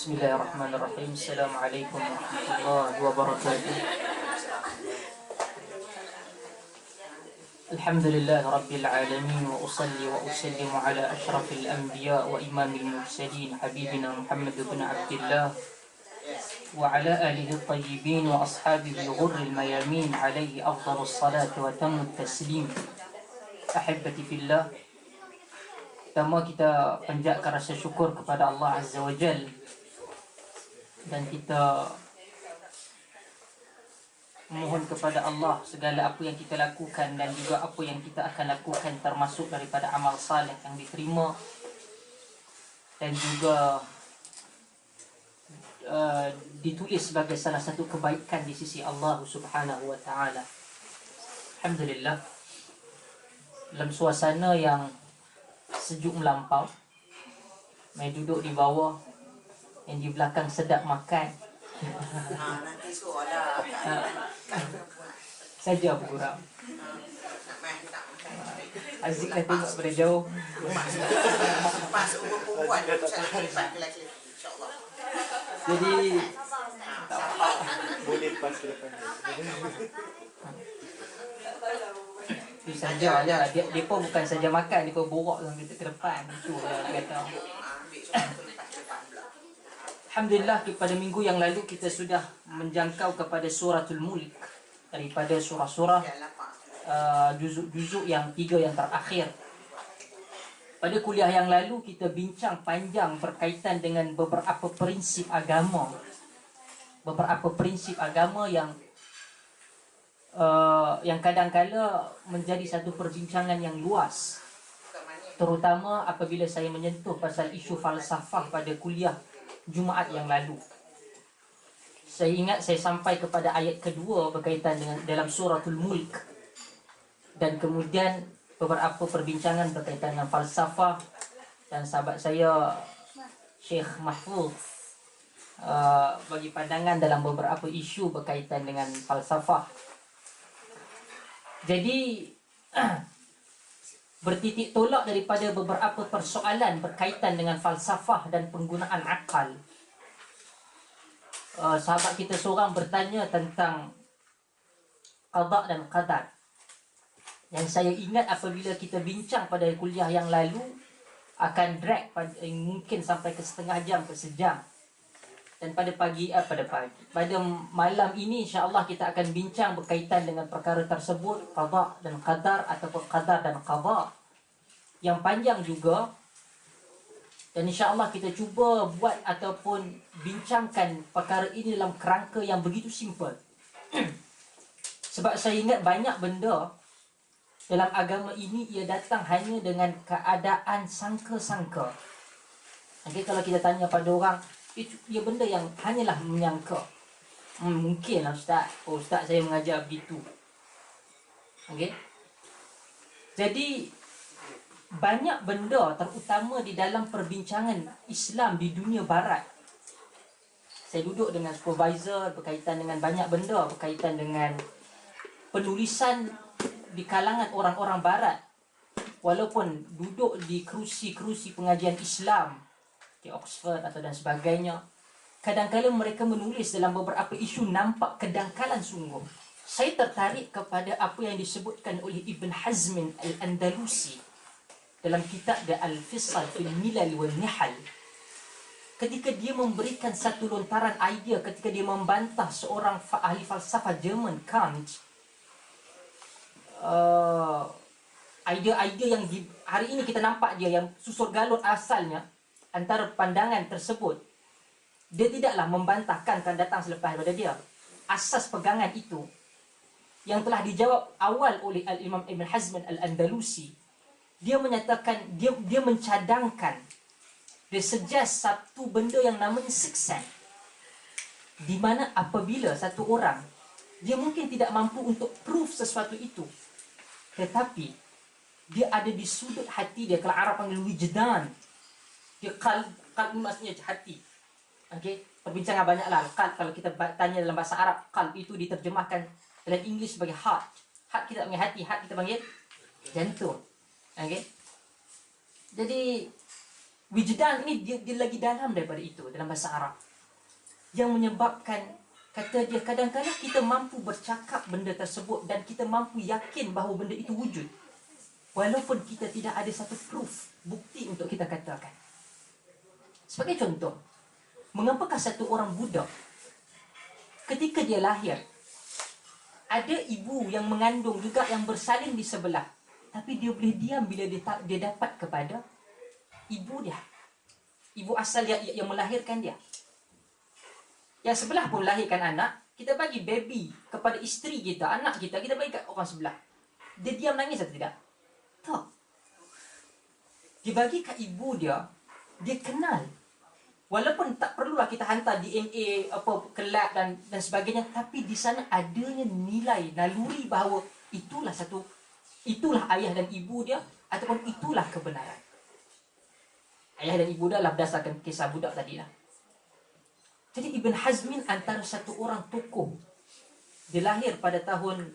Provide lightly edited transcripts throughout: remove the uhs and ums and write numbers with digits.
Bismillahirrahmanirrahim. Assalamualaikum warahmatullahi wabarakatuh. Alhamdulillah Rabbil alamin. Wa usalli wa usallimu ala ashrafil anbiya wa imamil mursalin Habibina Muhammad bin Abdullah wa ala alihi tayyibin wa ashabihi ghurril mayamin alaihi afdalus salatu wa tammut taslim. Ahibbati fillah, pertama kita panjatkan rasa syukur kepada Allah Azza wa Jal, dan kita mohon kepada Allah segala apa yang kita lakukan dan juga apa yang kita akan lakukan termasuk daripada amal saleh yang diterima dan juga ditulis sebagai salah satu kebaikan di sisi Allah Subhanahu wa taala. Alhamdulillah, dalam suasana yang sejuk melampau, mai duduk di bawah, yang di belakang sedap makan. Nanti soalan Saja bergurau. Aziz dah tengok pada jauh. pas umur perempuan saya lipat lagi insya-Allah. Jadi boleh pas ke depan. itu saja lah. Dia pun bukan saja makan, dia pun borak sampai ke depan. Itu lah dia kata. Ambil soalan lepas depan pula. Alhamdulillah, pada minggu yang lalu kita sudah menjangkau kepada suratul Mulk, daripada surah-surah Ya lapar. juzuk-juzuk yang 3 yang terakhir. Pada kuliah yang lalu kita bincang panjang berkaitan dengan beberapa prinsip agama. Beberapa prinsip agama yang kadang-kala menjadi satu perbincangan yang luas, terutama apabila saya menyentuh pasal isu falsafah pada kuliah Jumaat yang lalu. Saya ingat saya sampai kepada ayat kedua berkaitan dengan dalam suratul Mulk, dan kemudian beberapa perbincangan berkaitan dengan falsafah, dan sahabat saya Syekh Mahfuz bagi pandangan dalam beberapa isu berkaitan dengan falsafah. Jadi bertitik tolak daripada beberapa persoalan berkaitan dengan falsafah dan penggunaan akal. Sahabat kita seorang bertanya tentang qada dan qadar, yang saya ingat apabila kita bincang pada kuliah yang lalu akan drag mungkin sampai ke setengah jam ke sejam. Dan pada malam ini insya-Allah kita akan bincang berkaitan dengan perkara tersebut, qada dan qadar ataupun qadar dan qada, yang panjang juga. Dan insya-Allah kita cuba buat ataupun bincangkan perkara ini dalam kerangka yang begitu simple. Sebab saya ingat banyak benda dalam agama ini ia datang hanya dengan keadaan sangka-sangka. Okey, kalau kita tanya pada orang, ia benda yang hanyalah menyangka. Mungkinlah ustaz. Ustaz saya mengajar begitu. Okey. Jadi banyak benda, terutama di dalam perbincangan Islam di dunia barat. Saya duduk dengan supervisor berkaitan dengan banyak benda berkaitan dengan penulisan di kalangan orang-orang barat. Walaupun duduk di kerusi-kerusi pengajian Islam di Oxford atau dan sebagainya, kadang-kadang mereka menulis dalam beberapa isu nampak kedangkalan sungguh. Saya tertarik kepada apa yang disebutkan oleh Ibn Hazm al-Andalusi dalam kitab The Al-Fisal fil Milal wal Nihal, ketika dia memberikan satu lontaran idea ketika dia membantah seorang ahli falsafah Jerman, Kant. Idea-idea yang hari ini kita nampak dia yang susur galur asalnya antara pandangan tersebut, dia tidaklah membantahkan kan datang selepas daripada dia. Asas pegangan itu yang telah dijawab awal oleh Al-Imam Ibn Hazm Al-Andalusi. Dia menyatakan, dia mencadangkan, dia suggest satu benda yang namanya sixth sense, di mana apabila satu orang dia mungkin tidak mampu untuk proof sesuatu itu, tetapi dia ada di sudut hati dia, kalau Arab panggil wijdan. Dia qalb maksudnya hati. Okey, perbincangan banyaklah qalb. Kalau kita tanya dalam bahasa Arab, qalb itu diterjemahkan dalam English sebagai heart. Heart kita panggil hati, heart kita panggil jantung. Okey. Jadi Wijdan ini dia lagi dalam daripada itu dalam bahasa Arab. Yang menyebabkan, kata dia, kadang-kadang kita mampu bercakap benda tersebut dan kita mampu yakin bahawa benda itu wujud, walaupun kita tidak ada satu proof, bukti untuk kita katakan. Sebagai contoh, mengapakah satu orang budak ketika dia lahir, ada ibu yang mengandung juga yang bersalin di sebelah, tapi dia boleh diam bila dia dapat kepada ibu dia, ibu asal yang melahirkan dia. Yang sebelah pun melahirkan anak, kita bagi baby kepada isteri kita, anak kita bagi kat orang sebelah. Dia diam nangis atau tidak? Tak. Dia bagi kat ibu dia, dia kenal. Walaupun tak perlulah kita hantar DNA ke lab dan sebagainya, tapi di sana adanya nilai naluri bahawa itulah ayah dan ibu dia, ataupun itulah kebenaran. Ayah dan ibu dia lah berdasarkan kisah budak tadi lah. Jadi Ibn Hazmin antara satu orang tokoh. Dia lahir pada tahun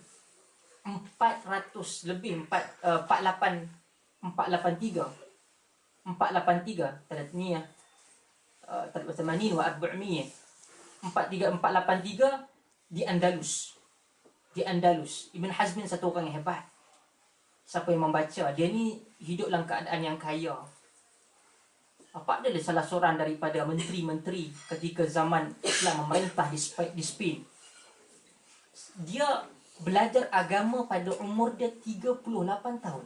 400 lebih, 483 383 wa 483 di Andalus. Ibn Hazmin satu orang yang hebat. Siapa yang membaca, dia ni hidup dalam keadaan yang kaya. Apa dia salah seorang daripada menteri-menteri ketika zaman Islam memerintah di Spain. Dia belajar agama pada umur dia 38 tahun.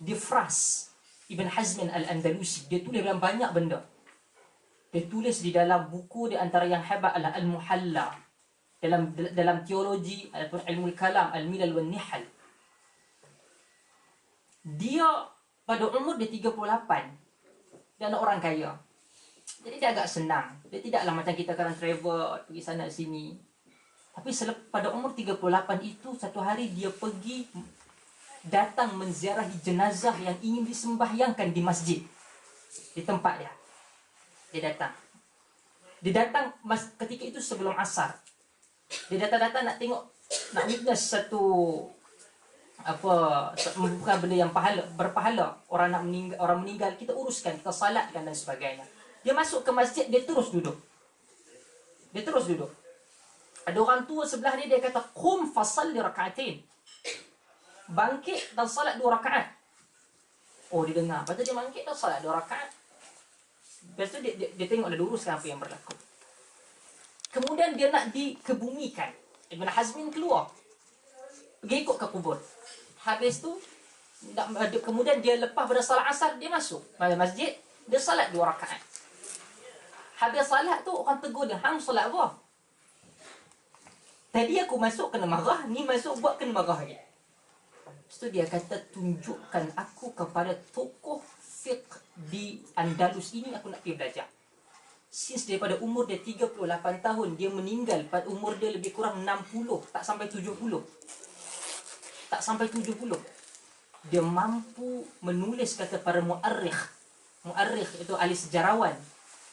Di Fras, Ibn Hazmin Al-Andalusi, dia tulis dalam banyak benda. Dia tulis di dalam buku di antara yang hebat adalah Al-Muhalla, dalam teologi ataupun ilmu kalam, Al-Milal wal Nihal. Dia pada umur dia 38, dia anak orang kaya. Jadi dia agak senang. Dia tidaklah macam kita sekarang travel, pergi sana sini. Tapi pada umur 38 itu, satu hari dia datang menziarahi jenazah yang ingin disembahyangkan di masjid. Di tempat dia. Dia datang ketika itu sebelum asar. Dia datang nak tengok, nak witness satu bukan benda yang berpahala. Orang meninggal, kita uruskan, kita salatkan dan sebagainya. Dia masuk ke masjid, dia terus duduk. Ada orang tua sebelah dia kata, qum fasalli raka'atain, bangkit dan salat 2 rakaat. Oh, dia dengar, lepas tu dia bangkit dan salat 2 rakaat. Lepas tu dia tengok, dia uruskan apa yang berlaku. Kemudian dia nak dikebumikan. Ibn Hazmin keluar, pergi ikut ke kubur. Habis tu, kemudian dia lepas pada salat asar, dia masuk masjid, dia salat 2 rakaat. Habis salat tu, orang tegur dia, hang salat apa? Tadi aku masuk kena marah, ni masuk buat kena marah lagi. Lepas tu dia kata, tunjukkan aku kepada tokoh fiqh di Andalus ini, aku nak pergi belajar. Since daripada umur dia 38 tahun, dia meninggal pada umur dia lebih kurang 60, tak sampai 70. Dia mampu menulis, kata para mu'arrikh itu ahli sejarawan,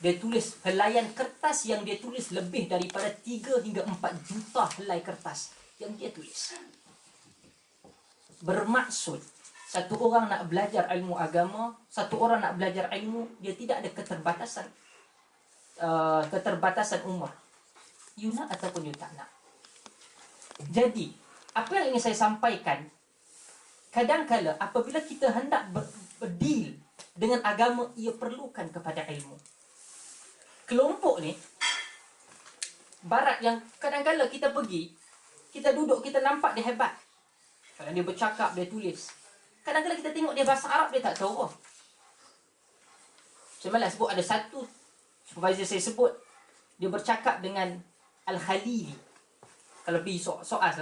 dia tulis helaian kertas yang dia tulis lebih daripada 3 hingga 4 juta helai kertas yang dia tulis. Bermaksud, satu orang nak belajar ilmu agama, satu orang nak belajar ilmu, dia tidak ada keterbatasan umur. You nak ataupun you tak nak. Jadi, apa yang ingin saya sampaikan, kadang-kala apabila kita hendak berdeal dengan agama, ia perlukan kepada ilmu. Kelompok ni, barat yang kadang-kala kita pergi, kita duduk, kita nampak dia hebat. Kalau dia bercakap, dia tulis. Kadang-kala kita tengok dia bahasa Arab, dia tak tahu. Saya malah sebut, ada satu supervisor saya sebut, dia bercakap dengan Al-Khalili. Kalau pergi soal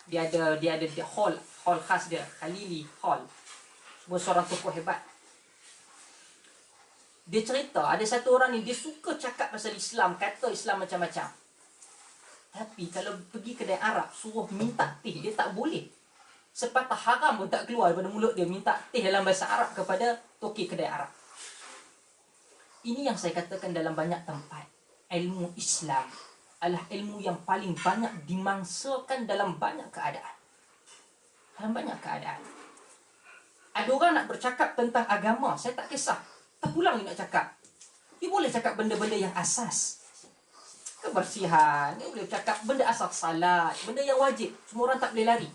dia ada hall khas dia, Khalili Hall. Semua seorang tokoh hebat. Dia cerita ada satu orang ni, dia suka cakap pasal Islam, kata Islam macam-macam. Tapi kalau pergi kedai Arab, suruh minta teh, dia tak boleh. Sepatah haram pun tak keluar daripada mulut dia minta teh dalam bahasa Arab kepada toki kedai Arab. Ini yang saya katakan dalam banyak tempat. Ilmu Islam adalah ilmu yang paling banyak dimangsakan dalam banyak keadaan. Ada orang nak bercakap tentang agama, saya tak kisah. Terpulang dia nak cakap. Dia boleh cakap benda-benda yang asas. Kebersihan, dia boleh cakap benda asas salat, benda yang wajib. Semua orang tak boleh lari.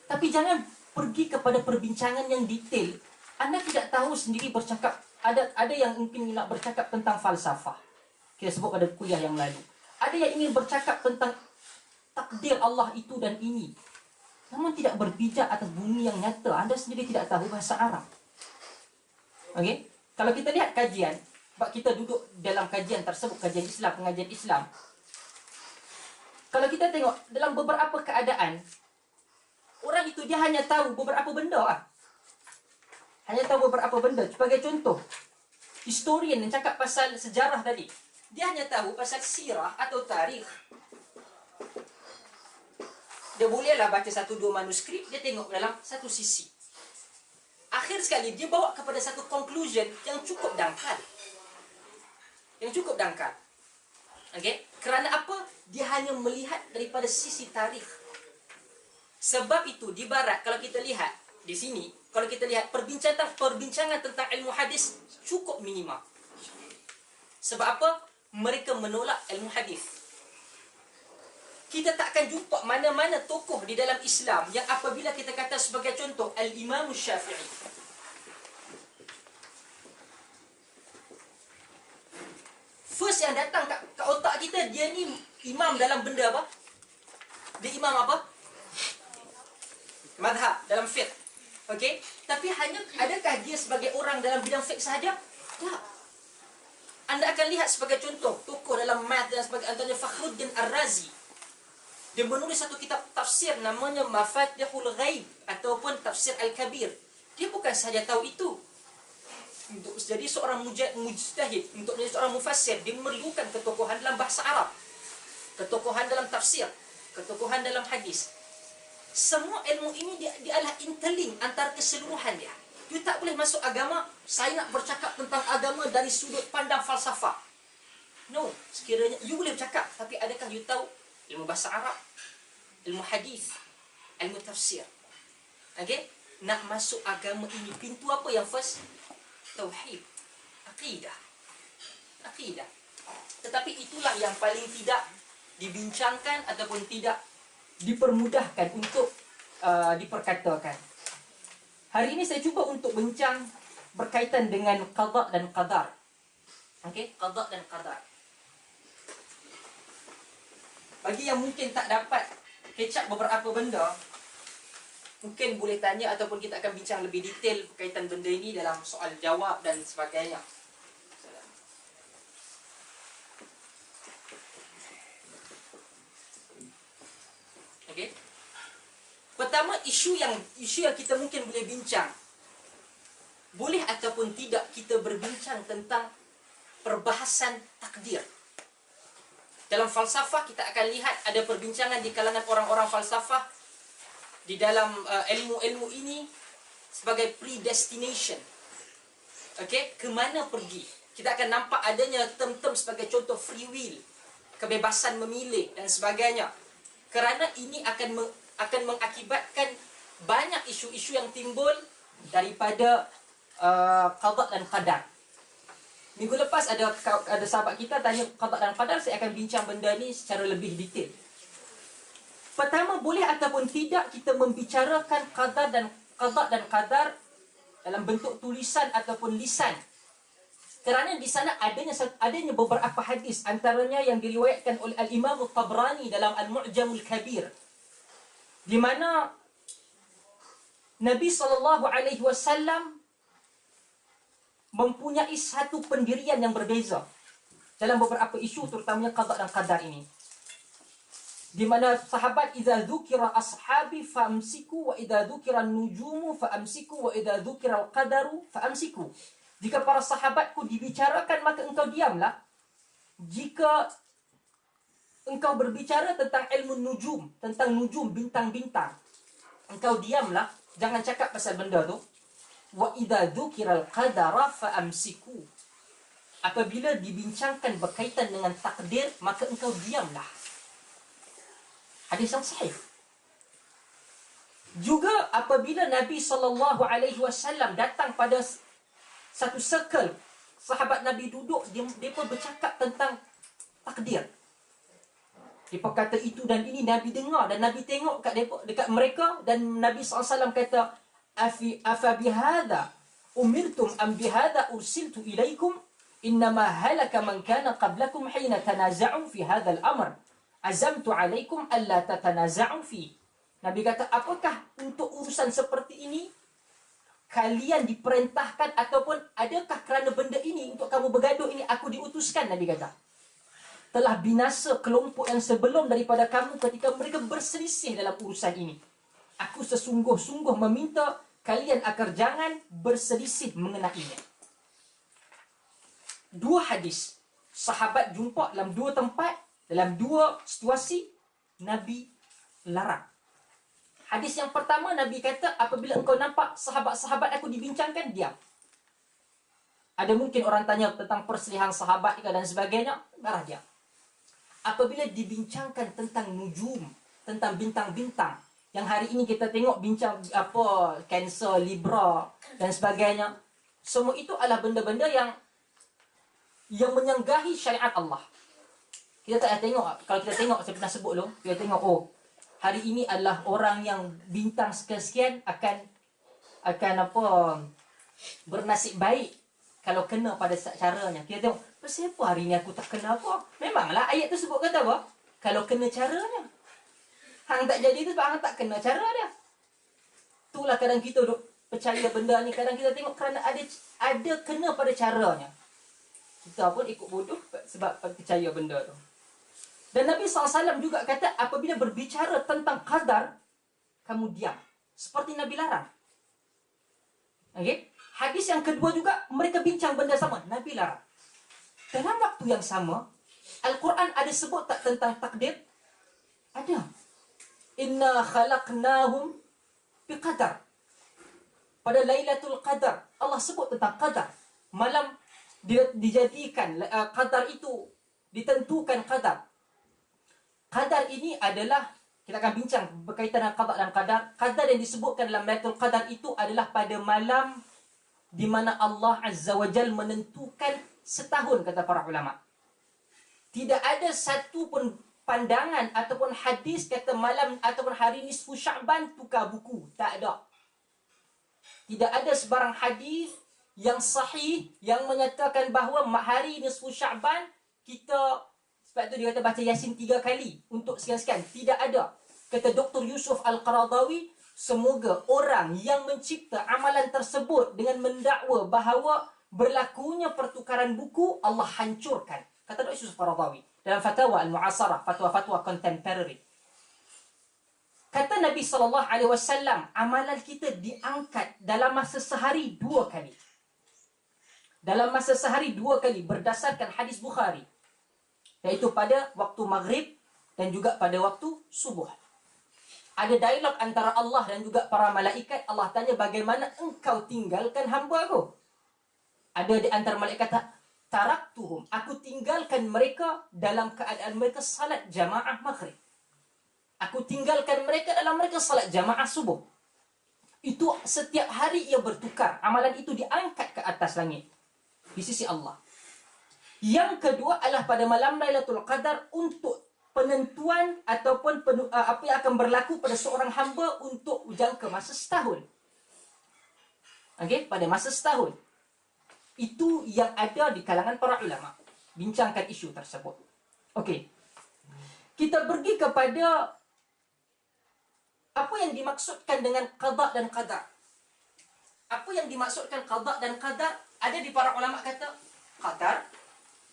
Tapi jangan pergi kepada perbincangan yang detail. Anda tidak tahu sendiri bercakap. Ada yang mungkin nak bercakap tentang falsafah. Kita sebut pada kuliah yang lalu. Ada yang ingin bercakap tentang takdir Allah itu dan ini. Namun tidak berpijak atas bumi yang nyata. Anda sendiri tidak tahu bahasa Arab. Okey? Kalau kita lihat kajian, sebab kita duduk dalam kajian tersebut, kajian Islam, pengajian Islam. Kalau kita tengok dalam beberapa keadaan, orang itu dia hanya tahu beberapa benda lah. Hanya tahu beberapa benda. Sebagai contoh, historian yang cakap pasal sejarah tadi, dia hanya tahu pasal sirah atau tarikh. Dia bolehlah baca satu dua manuskrip, dia tengok dalam satu sisi. Akhir sekali dia bawa kepada satu conclusion yang cukup dangkal. Yang cukup dangkal. Okey? Kerana apa? Dia hanya melihat daripada sisi tarikh. Sebab itu di barat kalau kita lihat di sini, kalau kita lihat perbincangan tentang ilmu hadis cukup minima. Sebab apa? Mereka menolak ilmu hadis. Kita tak akan jumpa mana-mana tokoh di dalam Islam yang apabila kita kata sebagai contoh Al-Imam Syafi'i. First yang datang kat otak kita, dia ni imam dalam benda apa? Dia imam apa? Madhab, dalam fiqh. Okey? Tapi hanya adakah dia sebagai orang dalam bidang fiqh sahaja? Tak. Anda akan lihat sebagai contoh tokoh dalam math dan sebagainya, antaranya Fakhruddin Ar-Razi. Dia menulis satu kitab tafsir namanya Mafatihul Ghaib ataupun Tafsir Al-Kabir. Dia bukan sahaja tahu itu. Untuk jadi seorang mujtahid, untuk menjadi seorang mufassir, dia memerlukan ketokohan dalam bahasa Arab, ketokohan dalam tafsir, ketokohan dalam hadis. Semua ilmu ini dia adalah interlink antara keseluruhan dia. You tak boleh masuk agama, saya nak bercakap tentang agama dari sudut pandang falsafah. No, sekiranya you boleh bercakap, tapi adakah you tahu ilmu bahasa Arab, ilmu hadis, ilmu tafsir? Okey? Nak masuk agama ini, pintu apa yang first? Tauhid, akidah. Akidah. Tetapi itulah yang paling tidak dibincangkan ataupun tidak dipermudahkan untuk diperkatakan. Hari ini saya cuba untuk bincang berkaitan dengan qada dan qadar. Okey, qada dan qadar. Bagi yang mungkin tak dapat catch up beberapa benda, mungkin boleh tanya ataupun kita akan bincang lebih detail berkaitan benda ini dalam soal jawab dan sebagainya. Okey. Pertama, isu yang kita mungkin boleh bincang. Boleh ataupun tidak kita berbincang tentang perbahasan takdir. Dalam falsafah kita akan lihat ada perbincangan di kalangan orang-orang falsafah di dalam ilmu-ilmu ini sebagai predestination. Okey, ke mana pergi? Kita akan nampak adanya term-term sebagai contoh free will, kebebasan memilih dan sebagainya. Kerana ini akan mengakibatkan banyak isu-isu yang timbul daripada qada dan qadar. Minggu lepas ada sahabat kita tanya qada dan qadar, saya akan bincang benda ni secara lebih detail. Pertama, boleh ataupun tidak kita membicarakan qada dan qadar dalam bentuk tulisan ataupun lisan. Kerana di sana adanya beberapa hadis, antaranya yang diriwayatkan oleh Al-Imam Tabrani dalam Al-Mu'jamul Kabir, di mana Nabi SAW mempunyai satu pendirian yang berbeza dalam beberapa isu, terutamanya qada dan qadar ini. Di mana sahabat, idza dzukira ashabi famsiku wa idza dzukira nujumu famsiku wa idza dzukira al-qadaru famsiku. Jika para sahabatku dibicarakan, maka engkau diamlah. Jika engkau berbicara tentang ilmu nujum, tentang nujum, bintang-bintang, engkau diamlah, jangan cakap pasal benda tu. Wa idza dzukira al-qadara famsiku. Apabila dibincangkan berkaitan dengan takdir, maka engkau diamlah. Hadis yang sahih. Juga apabila Nabi SAW datang pada satu circle, sahabat Nabi duduk, mereka bercakap tentang takdir. Mereka kata itu dan ini, Nabi dengar dan Nabi tengok dekat mereka, dan Nabi SAW kata, afa bihadha umirtum am bihadha ursiltu ilaikum innama halaka man kana qablakum hina tanaza'u fi hadzal amr azamtu alaikum alla tatanaza'u fi. Nabi kata, apakah untuk urusan seperti ini kalian diperintahkan, ataupun adakah kerana benda ini untuk kamu bergaduh ini aku diutuskan? Nabi kata, telah binasa kelompok yang sebelum daripada kamu ketika mereka berselisih dalam urusan ini. Aku sesungguh-sungguh meminta kalian agar jangan berselisih mengenainya. Dua hadis. Sahabat jumpa dalam dua tempat, dalam dua situasi, Nabi larang. Hadis yang pertama, Nabi kata, apabila engkau nampak sahabat-sahabat aku dibincangkan, diam. Ada mungkin orang tanya tentang perselisihan sahabat dan sebagainya, marah diam. Apabila dibincangkan tentang nujum, tentang bintang-bintang, yang hari ini kita tengok bincang apa, Cancer, Libra dan sebagainya, semua itu adalah benda-benda yang menyanggahi syariat Allah. Kita tak tengok, kalau kita tengok, saya pernah sebut dulu, kita tengok, oh, hari ini adalah orang yang bintang sekian-sekian akan bernasib baik kalau kena pada caranya. Kita tengok, kenapa hari ini aku tak kena apa? Memanglah ayat tu sebut kata apa? Kalau kena caranya. Hang tak jadi tu sebab hang tak kena cara dia. Itulah kadang kita duk percaya benda ni, kadang kita tengok kerana ada kena pada caranya. Kita pun ikut bodoh sebab percaya benda tu. Dan Nabi SAW juga kata, apabila berbicara tentang qadar, kamu diam. Seperti Nabi larang. Okay? Hadis yang kedua juga, mereka bincang benda sama. Nabi larang. Dalam waktu yang sama, Al-Quran ada sebut tak tentang takdir? Ada. Inna khalaqnahum biqadar. Pada Lailatul Qadar, Allah sebut tentang qadar. Malam dijadikan, qadar itu ditentukan qadar. Qadar ini adalah, kita akan bincang berkaitan dengan qada dan qadar. Qadar yang disebutkan dalam Lailatul Qadar itu adalah pada malam di mana Allah Azza wa Jal menentukan setahun, kata para ulama. Tidak ada satu pun pandangan ataupun hadis kata malam ataupun hari nisfu Sya'ban tukar buku. Tak ada. Tidak ada sebarang hadis yang sahih yang menyatakan bahawa hari nisfu Sya'ban kita, sebab tu dia kata baca Yasin 3 kali untuk sekian-sekian. Tidak ada. Kata Dr. Yusuf Al-Qaradawi, semoga orang yang mencipta amalan tersebut dengan mendakwa bahawa berlakunya pertukaran buku, Allah hancurkan. Kata Dr. Yusuf Al-Qaradawi dalam Fatwa Al-Mu'asarah, fatwa-fatwa contemporary. Kata Nabi SAW, amalan kita diangkat dalam masa sehari 2 kali. Dalam masa sehari 2 kali berdasarkan hadis Bukhari. Iaitu pada waktu maghrib dan juga pada waktu subuh. Ada dialog antara Allah dan juga para malaikat. Allah tanya, bagaimana engkau tinggalkan hamba aku? Ada di antara malaikat kata, taraktuhum, aku tinggalkan mereka dalam keadaan mereka salat jamaah maghrib. Aku tinggalkan mereka dalam mereka salat jamaah subuh. Itu setiap hari ia bertukar. Amalan itu diangkat ke atas langit di sisi Allah. Yang kedua adalah pada malam Lailatul Qadar untuk penentuan ataupun apa yang akan berlaku pada seorang hamba untuk jangka masa setahun. Okey, pada masa setahun. Itu yang ada di kalangan para ulama. Bincangkan isu tersebut. Okey. Kita pergi kepada apa yang dimaksudkan dengan qada dan qadar. Apa yang dimaksudkan qada dan qadar? Ada di para ulama kata qadar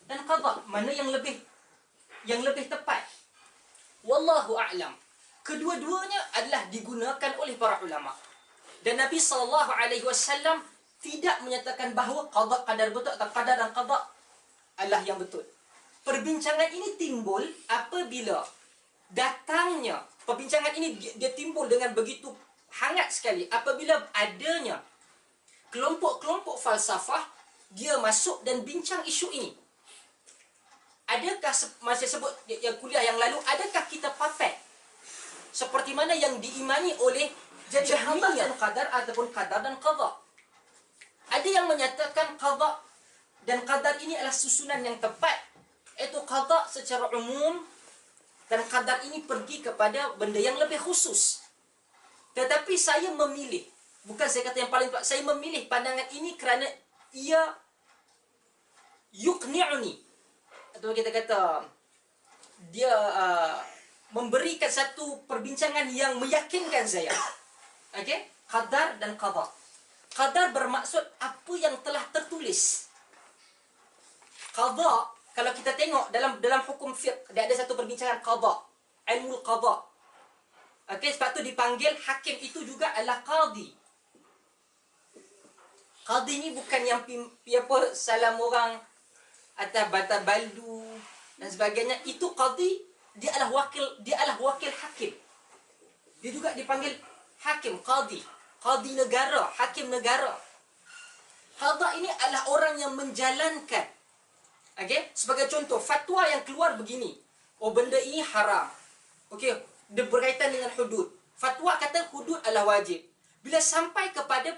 dan qada, mana yang lebih tepat? Wallahu a'lam. Kedua-duanya adalah digunakan oleh para ulama. Dan Nabi SAW tidak menyatakan bahawa qada qadar betul atau qadar dan qada adalah yang betul. Perbincangan ini timbul apabila datangnya, perbincangan ini dia timbul dengan begitu hangat sekali apabila adanya kelompok-kelompok falsafah dia masuk dan bincang isu ini. Adakah masa sebut yang kuliah yang lalu, adakah kita perfect seperti mana yang diimani oleh Jadi qada dan qadar ataupun qadar dan qada. Ada yang menyatakan qada dan qadar ini adalah susunan yang tepat. Itu qada secara umum dan qadar ini pergi kepada benda yang lebih khusus. Tetapi saya memilih, bukan saya kata yang paling tepat, saya memilih pandangan ini kerana ia yuqni'uni, atau kita kata dia memberikan satu perbincangan yang meyakinkan saya. Okey, qadar dan qada. Qadar bermaksud apa yang telah tertulis. Qada, kalau kita tengok dalam hukum fiqh, dia ada satu perbincangan qada, ilmu qada. Okey, sebab tu dipanggil hakim itu juga adalah qadi. Qadi ni bukan yang apa salam orang atau bata baldu dan sebagainya. Itu qadi, dia adalah wakil hakim. Dia juga dipanggil hakim, qadi negara, hakim negara. Qada ini adalah orang yang menjalankan. Okey, sebagai contoh, fatwa yang keluar begini. Oh, benda ini haram. Okey, dia berkaitan dengan hudud. Fatwa kata hudud adalah wajib. Bila sampai kepada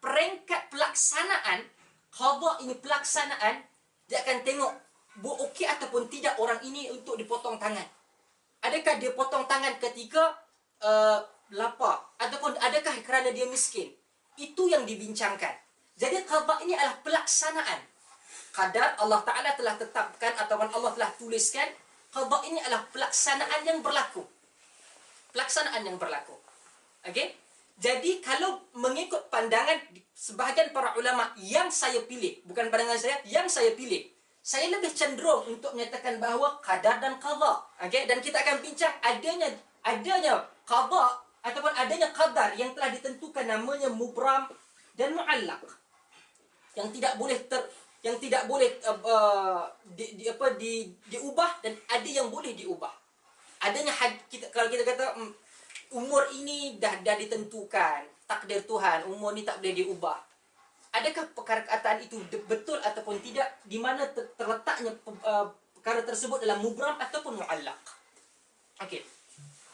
peringkat pelaksanaan, qada ini pelaksanaan, dia akan tengok okey ataupun tidak orang ini untuk dipotong tangan. Adakah dia potong tangan ketika lapar ataupun adakah kerana dia miskin? Itu yang dibincangkan. Jadi qada ini adalah pelaksanaan. Qadar Allah Ta'ala telah tetapkan ataupun Allah telah tuliskan. Qada ini adalah pelaksanaan yang berlaku. Pelaksanaan yang berlaku. Okey? Jadi kalau mengikut pandangan sebahagian para ulama yang saya pilih, bukan pandangan saya, yang saya pilih, saya lebih cenderung untuk menyatakan bahawa qadar dan qada. Okey? Dan kita akan bincang adanya qada ataupun adanya qadar yang telah ditentukan namanya mubram dan muallaq. Yang tidak boleh diubah dan ada yang boleh diubah. Adanya kalau kita kata umur ini dah ditentukan, takdir Tuhan, umur ni tak boleh diubah. Adakah perkataan itu betul ataupun tidak? Di mana terletaknya perkara tersebut dalam mubram ataupun muallaq? Okey.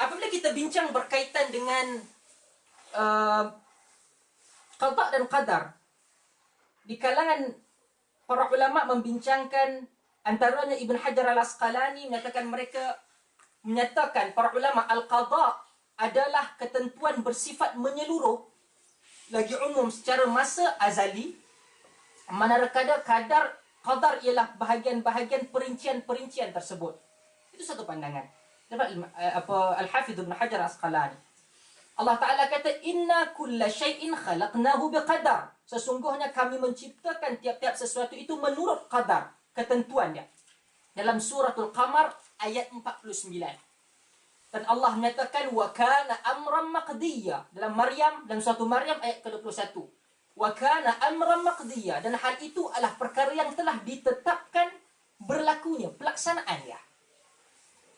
Apabila kita bincang berkaitan dengan qada dan qadar, di kalangan para ulama membincangkan, antaranya Ibn Hajar al-Asqalani menyatakan para ulama al-qada adalah ketentuan bersifat menyeluruh lagi umum secara masa azali, manakala qadar ialah bahagian-bahagian perincian-perincian tersebut. Itu satu pandangan. Dapat Al-Hafidh Ibn Hajar al-Asqalani. Allah Ta'ala kata, inna kulla syai'in khalaqnahu biqadar. Sesungguhnya kami menciptakan tiap-tiap sesuatu itu menurut qadar, ketentuan dia. Dalam suratul Qamar ayat 49. Dan Allah menyatakan wa kana amran maqdiya. Dalam suatu Maryam ayat ke-21. Wa kana amran maqdiya, dan hal itu adalah perkara yang telah ditetapkan berlakunya, pelaksanaannya.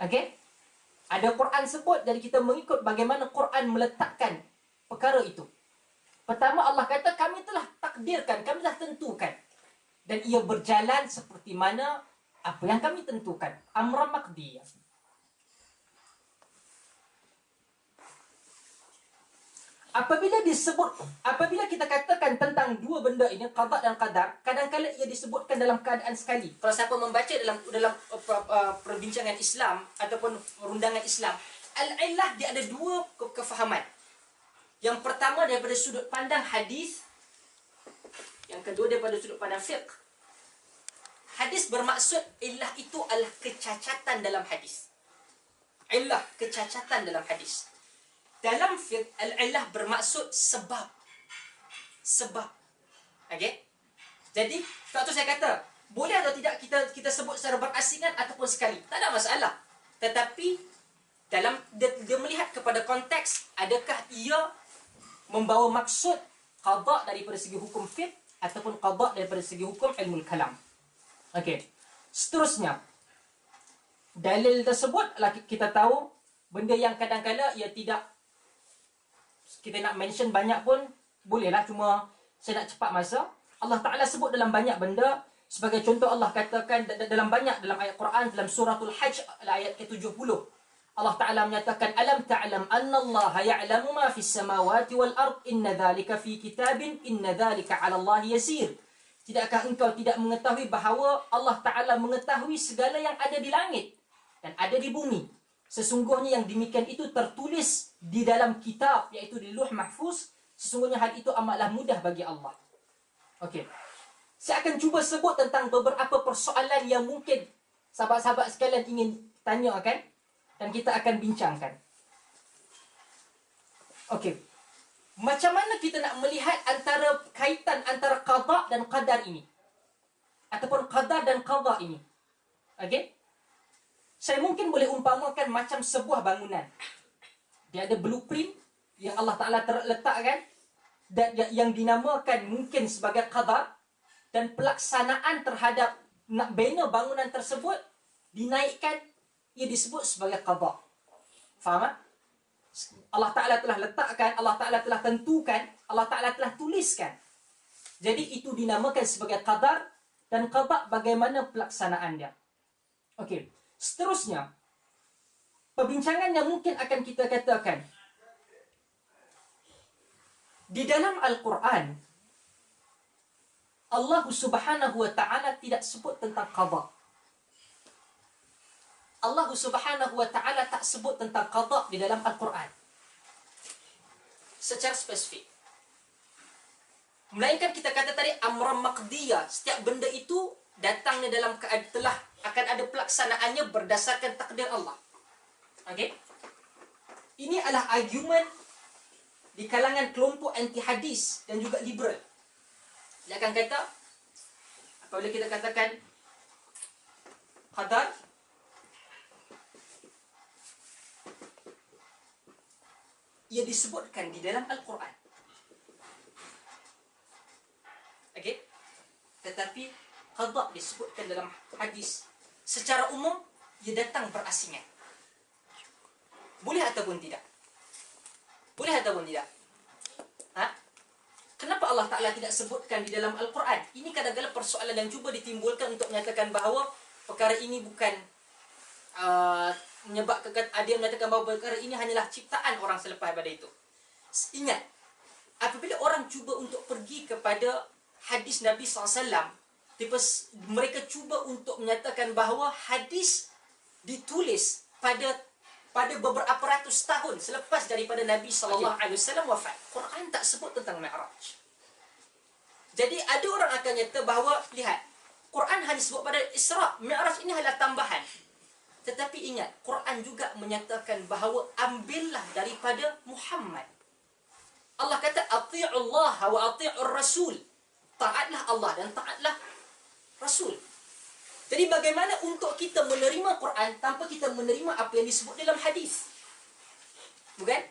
Okey? Ada Quran sebut, jadi kita mengikut bagaimana Quran meletakkan perkara itu. Pertama Allah kata kami telah takdirkan, kami telah tentukan. Dan ia berjalan seperti mana apa yang kami tentukan. Amran maqdiyah. Apabila kita katakan tentang dua benda ini, qada dan qadar, kadang-kadang ia disebutkan dalam keadaan sekali. Kalau siapa membaca dalam perbincangan Islam ataupun perundangan Islam, al-illah dia ada dua kefahaman. Yang pertama daripada sudut pandang hadis, yang kedua daripada sudut pandang fiqh. Hadis bermaksud illah itu adalah kecacatan dalam hadis. Illah, kecacatan dalam hadis. Dalam fiqh, al-illah bermaksud sebab. Okey? Jadi, sebab tu saya kata, boleh atau tidak kita sebut secara berasingan ataupun sekali. Tak ada masalah. Tetapi, dalam dia melihat kepada konteks, adakah ia membawa maksud qada daripada segi hukum fiqh ataupun qada daripada segi hukum ilmu kalam. Okey. Seterusnya, dalil tersebut kita tahu benda yang kadang-kadang ia tidak kita nak mention banyak pun bolehlah, cuma saya nak cepat masa. Allah Ta'ala sebut dalam banyak benda. Sebagai contoh Allah katakan dalam ayat Quran, dalam suratul Hajj ayat ke-70. Allah Ta'ala menyatakan, Alam ta'lam anna Allah ya'lamu ma fis samawati wal ard, inna dhalika fi kitabin, inna dhalika 'ala Allah yasir. Tidakkah engkau tidak mengetahui bahawa Allah Ta'ala mengetahui segala yang ada di langit dan ada di bumi? Sesungguhnya yang demikian itu tertulis di dalam kitab, iaitu di Lauh Mahfuz. Sesungguhnya hal itu amatlah mudah bagi Allah. Okey. Saya akan cuba sebut tentang beberapa persoalan yang mungkin sahabat-sahabat sekalian ingin tanyakan dan kita akan bincangkan. Okey. Macam mana kita nak melihat antara kaitan antara qada dan qadar ini? Ataupun qadar dan qada ini? Okey? Saya mungkin boleh umpamakan macam sebuah bangunan. Dia ada blueprint yang Allah Ta'ala letakkan dan yang dinamakan mungkin sebagai qadar, dan pelaksanaan terhadap nak bina bangunan tersebut dinaikkan, ia disebut sebagai qada. Faham tak? Allah Ta'ala telah letakkan, Allah Ta'ala telah tentukan, Allah Ta'ala telah tuliskan. Jadi itu dinamakan sebagai qadar, dan qada bagaimana pelaksanaan dia. Okey. Seterusnya, perbincangan yang mungkin akan kita katakan, di dalam Al-Quran, Allah Subhanahu wa Ta'ala tidak sebut tentang qada. Allah Subhanahu wa Ta'ala tak sebut tentang qada di dalam Al-Quran secara spesifik. Melainkan kita kata tadi amran maqdiyah, setiap benda itu datangnya dalam keadaan telah akan ada pelaksanaannya berdasarkan takdir Allah. Okey? Ini adalah argumen di kalangan kelompok anti hadis dan juga liberal. Dia akan kata, apabila kita katakan qadar, ia disebutkan di dalam Al-Quran. Okey? Tetapi qada disebutkan dalam hadis. Secara umum, ia datang berasingan. Boleh ataupun tidak? Boleh ataupun tidak? Ha? Kenapa Allah Ta'ala tidak sebutkan di dalam Al-Quran? Ini kadang-kadang persoalan yang cuba ditimbulkan untuk menyatakan bahawa perkara ini bukan menyebabkan, ada yang menyatakan bahawa perkara ini hanyalah ciptaan orang selepas daripada itu. Ingat, apabila orang cuba untuk pergi kepada hadis Nabi SAW, mereka cuba untuk menyatakan bahawa hadis ditulis pada beberapa ratus tahun selepas daripada Nabi SAW wafat. Quran tak sebut tentang Mi'raj. Jadi ada orang akan nyata bahawa, lihat, Quran hanya sebut pada Isra', Mi'raj ini adalah tambahan. Tetapi ingat, Quran juga menyatakan bahawa ambillah daripada Muhammad. Allah kata, ati'ullah wa ati'ur rasul. Taatlah Allah dan taatlah Rasul. Jadi bagaimana untuk kita menerima Quran tanpa kita menerima apa yang disebut dalam hadis? Bukan?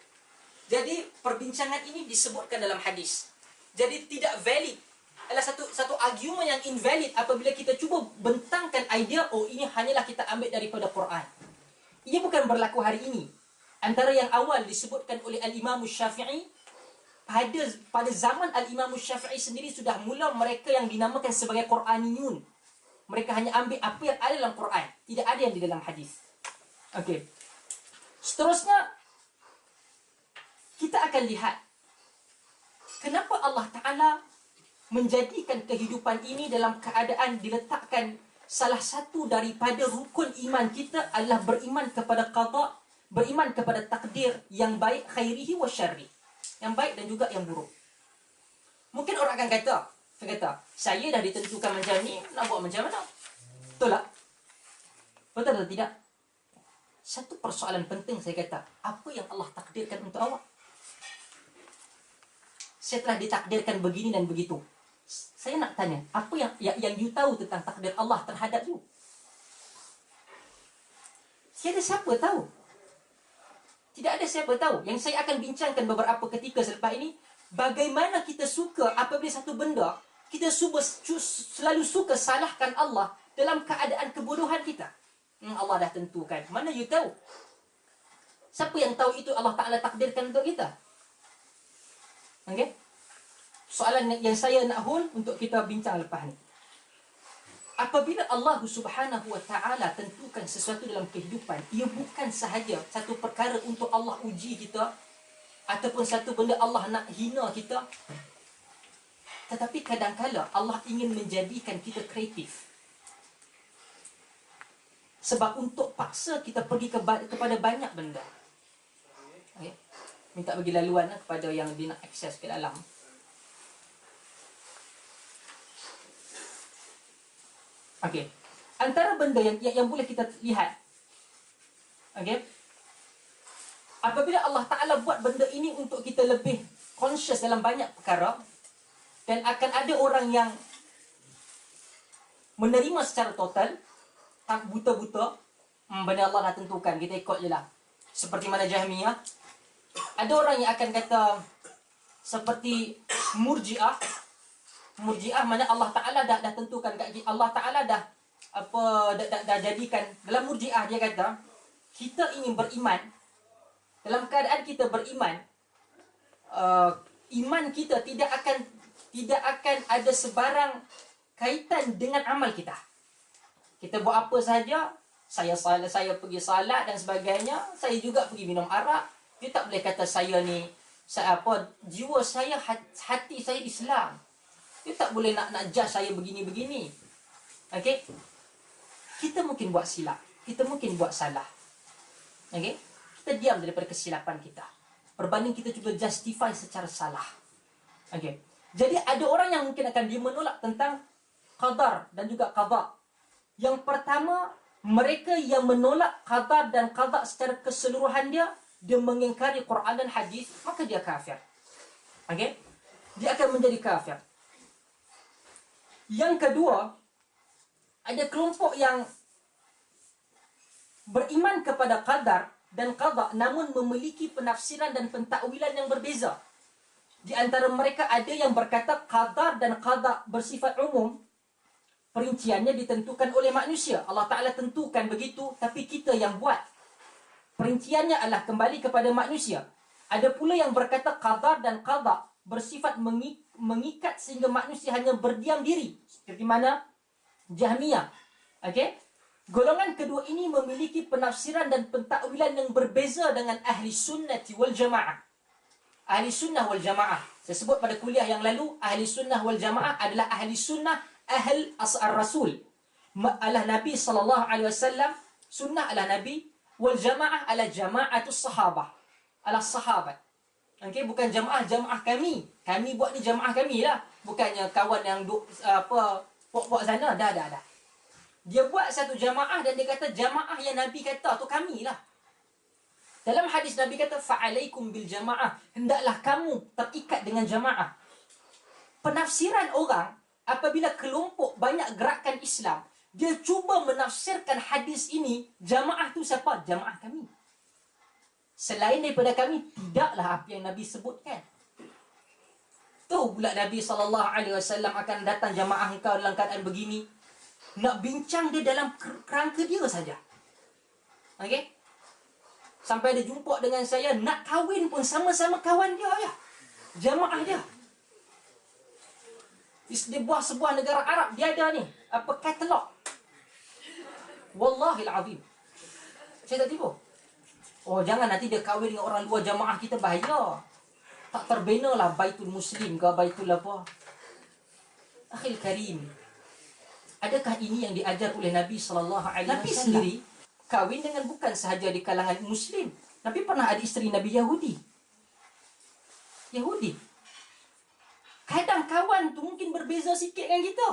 Jadi perbincangan ini disebutkan dalam hadis. Jadi tidak valid. Adalah satu argument yang invalid apabila kita cuba bentangkan idea, oh ini hanyalah kita ambil daripada Quran. Ia bukan berlaku hari ini. Antara yang awal disebutkan oleh Al-Imam Syafi'i, pada zaman Al-Imam Syafi'i sendiri sudah mula mereka yang dinamakan sebagai Quraniyun. Mereka hanya ambil apa yang ada dalam Quran, tidak ada yang di dalam hadis. Okey. Seterusnya, kita akan lihat kenapa Allah Ta'ala menjadikan kehidupan ini dalam keadaan diletakkan salah satu daripada rukun iman kita adalah beriman kepada qada, beriman kepada takdir yang baik, khairihi wa syarri, yang baik dan juga yang buruk. Mungkin orang akan kata, saya dah ditentukan macam ni, nak buat macam mana? Betul tak? Betul atau tidak? Satu persoalan penting saya kata, apa yang Allah takdirkan untuk awak? Saya telah ditakdirkan begini dan begitu. Saya nak tanya, apa yang you tahu tentang takdir Allah terhadap you? Tiada siapa tahu. Tidak ada siapa tahu. Yang saya akan bincangkan beberapa ketika selepas ini, bagaimana kita suka apabila satu benda, kita selalu suka salahkan Allah dalam keadaan kebodohan kita. Allah dah tentukan. Mana you tahu? Siapa yang tahu itu Allah Ta'ala takdirkan untuk kita? Okey? Soalan yang saya nak hold untuk kita bincang lepas ni. apabila Allah Subhanahu wa taala tentukan sesuatu dalam kehidupan, ia bukan sahaja satu perkara untuk Allah uji kita ataupun satu benda Allah nak hina kita, tetapi kadang-kala Allah ingin menjadikan kita kreatif. Sebab untuk paksa kita pergi kepada banyak benda. Okay? Minta bagi laluan kepada yang dia nak akses ke dalam. Okey. Antara benda yang boleh kita lihat. Okey. Apabila Allah Ta'ala buat benda ini untuk kita lebih conscious dalam banyak perkara, dan akan ada orang yang menerima secara total, tak buta-buta, benda Allah dah tentukan, kita ikut je lah. Seperti mana Jahmiyah. Ada orang yang akan kata seperti Murji'ah. Murji'ah mana Allah Ta'ala dah tentukan, Allah Ta'ala dah jadikan. Dalam Murji'ah dia kata, kita ingin beriman, dalam keadaan kita beriman, iman kita tidak akan ada sebarang kaitan dengan amal kita. Kita buat apa sahaja, saya pergi salat dan sebagainya, saya juga pergi minum arak, dia tak boleh kata saya ni, jiwa saya, hati saya Islam. Dia tak boleh nak judge saya begini-begini. Okey? Kita mungkin buat silap, kita mungkin buat salah. Okey? Kita diam daripada kesilapan kita, berbanding kita cuba justify secara salah. Okey. Jadi ada orang yang mungkin akan dia menolak tentang qadar dan juga qada. Yang pertama, mereka yang menolak qadar dan qada secara keseluruhan dia mengingkari Quran dan hadis, maka dia kafir. Okey? Dia akan menjadi kafir. Yang kedua, ada kelompok yang beriman kepada qadar dan qada namun memiliki penafsiran dan pentakwilan yang berbeza. Di antara mereka ada yang berkata qadar dan qada bersifat umum, perinciannya ditentukan oleh manusia. Allah Ta'ala tentukan begitu, tapi kita yang buat. Perinciannya adalah kembali kepada manusia. Ada pula yang berkata qadar dan qada bersifat mengikat sehingga manusia hanya berdiam diri. Seperti mana Jahmiyah. Okey? Golongan kedua ini memiliki penafsiran dan pentakwilan yang berbeza dengan ahli sunnati wal jamaah. Ahli sunnah wal jamaah, saya sebut pada kuliah yang lalu, ahli sunnah wal jamaah adalah ahli sunnah ahl as-rasul. Adalah Nabi SAW, sunnah adalah Nabi, wal jamaah adalah jama'atus sahabah. Adalah sahabat. Okey, bukan jamaah kami. Kami buat ni jamaah kami lah. Bukannya kawan yang pok-pok sana. Dah. Dia buat satu jamaah dan dia kata jamaah yang Nabi kata tu kami lah. Dalam hadis Nabi kata fa'alaikum bil jamaah, hendaklah kamu terikat dengan jamaah. Penafsiran orang apabila kelompok banyak gerakan Islam, dia cuba menafsirkan hadis ini, jamaah tu siapa? Jamaah kami. Selain daripada kami, tidaklah apa yang Nabi sebutkan. Tahu pula Nabi SAW akan datang jamaah engkau dalam keadaan begini. Nak bincang dia dalam kerangka dia saja. Okey? Sampai dia jumpa dengan saya, nak kahwin pun sama-sama kawan dia ya. Jamaah dia. Di sebuah negara Arab, dia ada ni, katalog. Wallahil azim. Saya tak tipu. Oh, jangan nanti dia kahwin dengan orang luar jamaah kita, bahaya. Tak terbina lah Baitul Muslim ke Baitul apa. Akhil Karim. Adakah ini yang diajar oleh Nabi SAW sendiri? Kahwin dengan bukan sahaja di kalangan Muslim. Nabi pernah ada isteri Nabi Yahudi. Kadang kawan tu mungkin berbeza sikit dengan kita.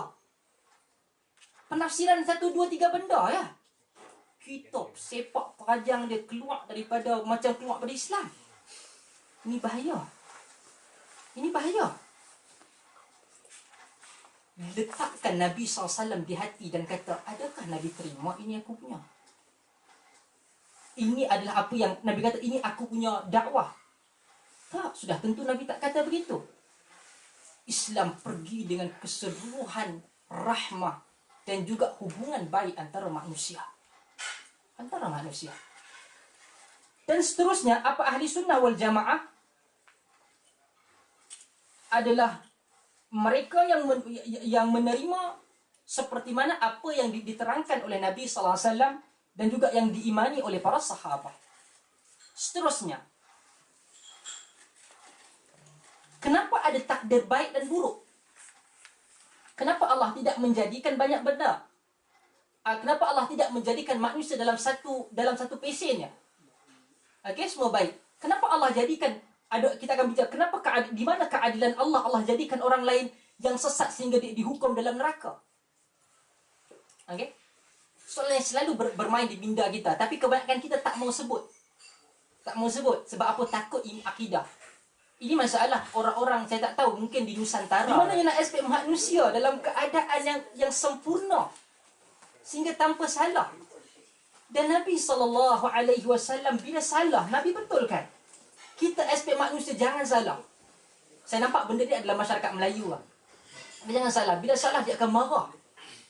Penafsiran 1, 2, 3 benda ya. Kita sepak perajang dia keluar daripada Islam. Ini bahaya. Letakkan Nabi SAW di hati dan kata, adakah Nabi terima ini aku punya? Ini adalah apa yang Nabi kata, ini aku punya dakwah. Tak, sudah tentu Nabi tak kata begitu. Islam pergi dengan keseluruhan rahmah dan juga hubungan baik antara manusia. Dan seterusnya, apa ahli sunnah wal jamaah adalah mereka yang menerima seperti mana apa yang diterangkan oleh Nabi SAW dan juga yang diimani oleh para sahabat. Seterusnya, kenapa ada takdir baik dan buruk? Kenapa Allah tidak menjadikan banyak benda? Kenapa Allah tidak menjadikan manusia dalam satu pesennya? Okey, semua baik. Kenapa Allah jadikan, kita akan bicara kenapa di mana keadilan Allah? Allah jadikan orang lain yang sesat sehingga dihukum dalam neraka. Okey? Soalan yang selalu bermain di minda kita, tapi kebanyakan kita tak mau sebut. Tak mau sebut sebab apa? Takut akidah. Ini masalah orang-orang, saya tak tahu, mungkin di Nusantara. Di mana yang nak aspek manusia dalam keadaan yang sempurna sehingga tanpa salah. Dan Nabi SAW bila salah, Nabi betulkan. Kita aspek manusia jangan salah. Saya nampak benda ni adalah masyarakat Melayu lah. Dia jangan salah. Bila salah dia akan marah.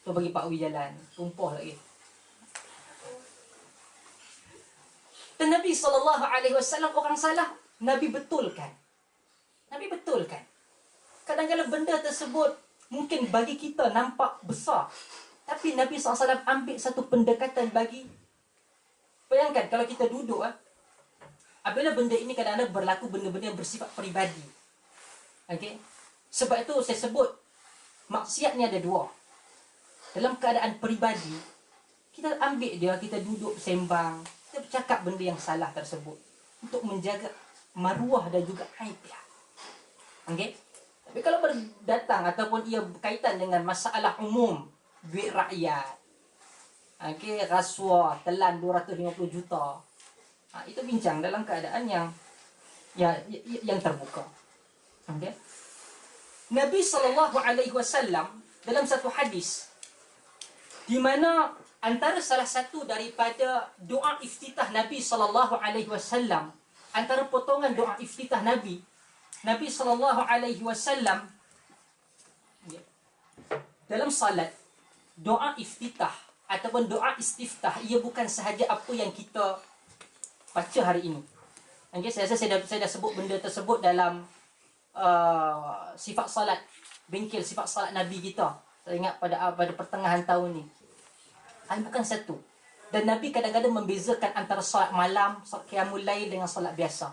Tu bagi Pak Wi jalan, tumpah lagi. Dan Nabi SAW orang salah, Nabi betulkan. Nabi betulkan. Kadang-kadang benda tersebut mungkin bagi kita nampak besar. Tapi Nabi SAW ambil satu pendekatan bagi. Bayangkan kalau kita duduk, apabila benda ini kadang-kadang berlaku benda-benda yang bersifat peribadi. Okay? Sebab itu saya sebut, maksiat ni ada dua. Dalam keadaan peribadi, kita ambil dia, kita duduk sembang, kita bercakap benda yang salah tersebut. Untuk menjaga maruah dan juga aib dia. Okay? Tapi kalau berdatang ataupun ia berkaitan dengan masalah umum, duit rakyat, okay, rasuah, telan 250 juta, itu bincang dalam keadaan yang terbuka. Okay? Nabi SAW dalam satu hadis, di mana antara salah satu daripada doa iftitah Nabi SAW, antara potongan doa iftitah Nabi SAW dalam salat, doa iftitah ataupun doa istiftah, ia bukan sahaja apa yang kita baca hari ini. Okay, saya rasa saya dah sebut benda tersebut dalam sifat salat, bengkel sifat salat Nabi kita. Saya ingat pada pertengahan tahun ni. Bukan satu. Dan Nabi kadang-kadang membezakan antara salat malam, salat qiyamul lail dengan salat biasa.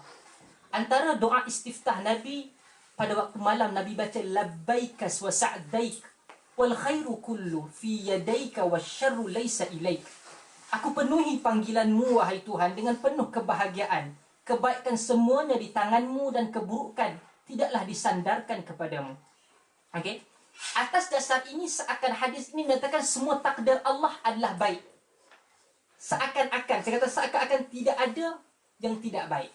Antara doa istiftah Nabi pada waktu malam, Nabi baca labbaika wa sa'daik wal khairu kullu fi yadaika wasyarru laysa ilaik. Aku penuhi panggilanmu wahai Tuhan dengan penuh kebahagiaan. Kebaikan semuanya di tanganmu dan keburukan tidaklah disandarkan kepadamu. Okey. Atas dasar ini, seakan hadis ini menyatakan semua takdir Allah adalah baik. Seakan-akan, saya kata seakan-akan tidak ada yang tidak baik.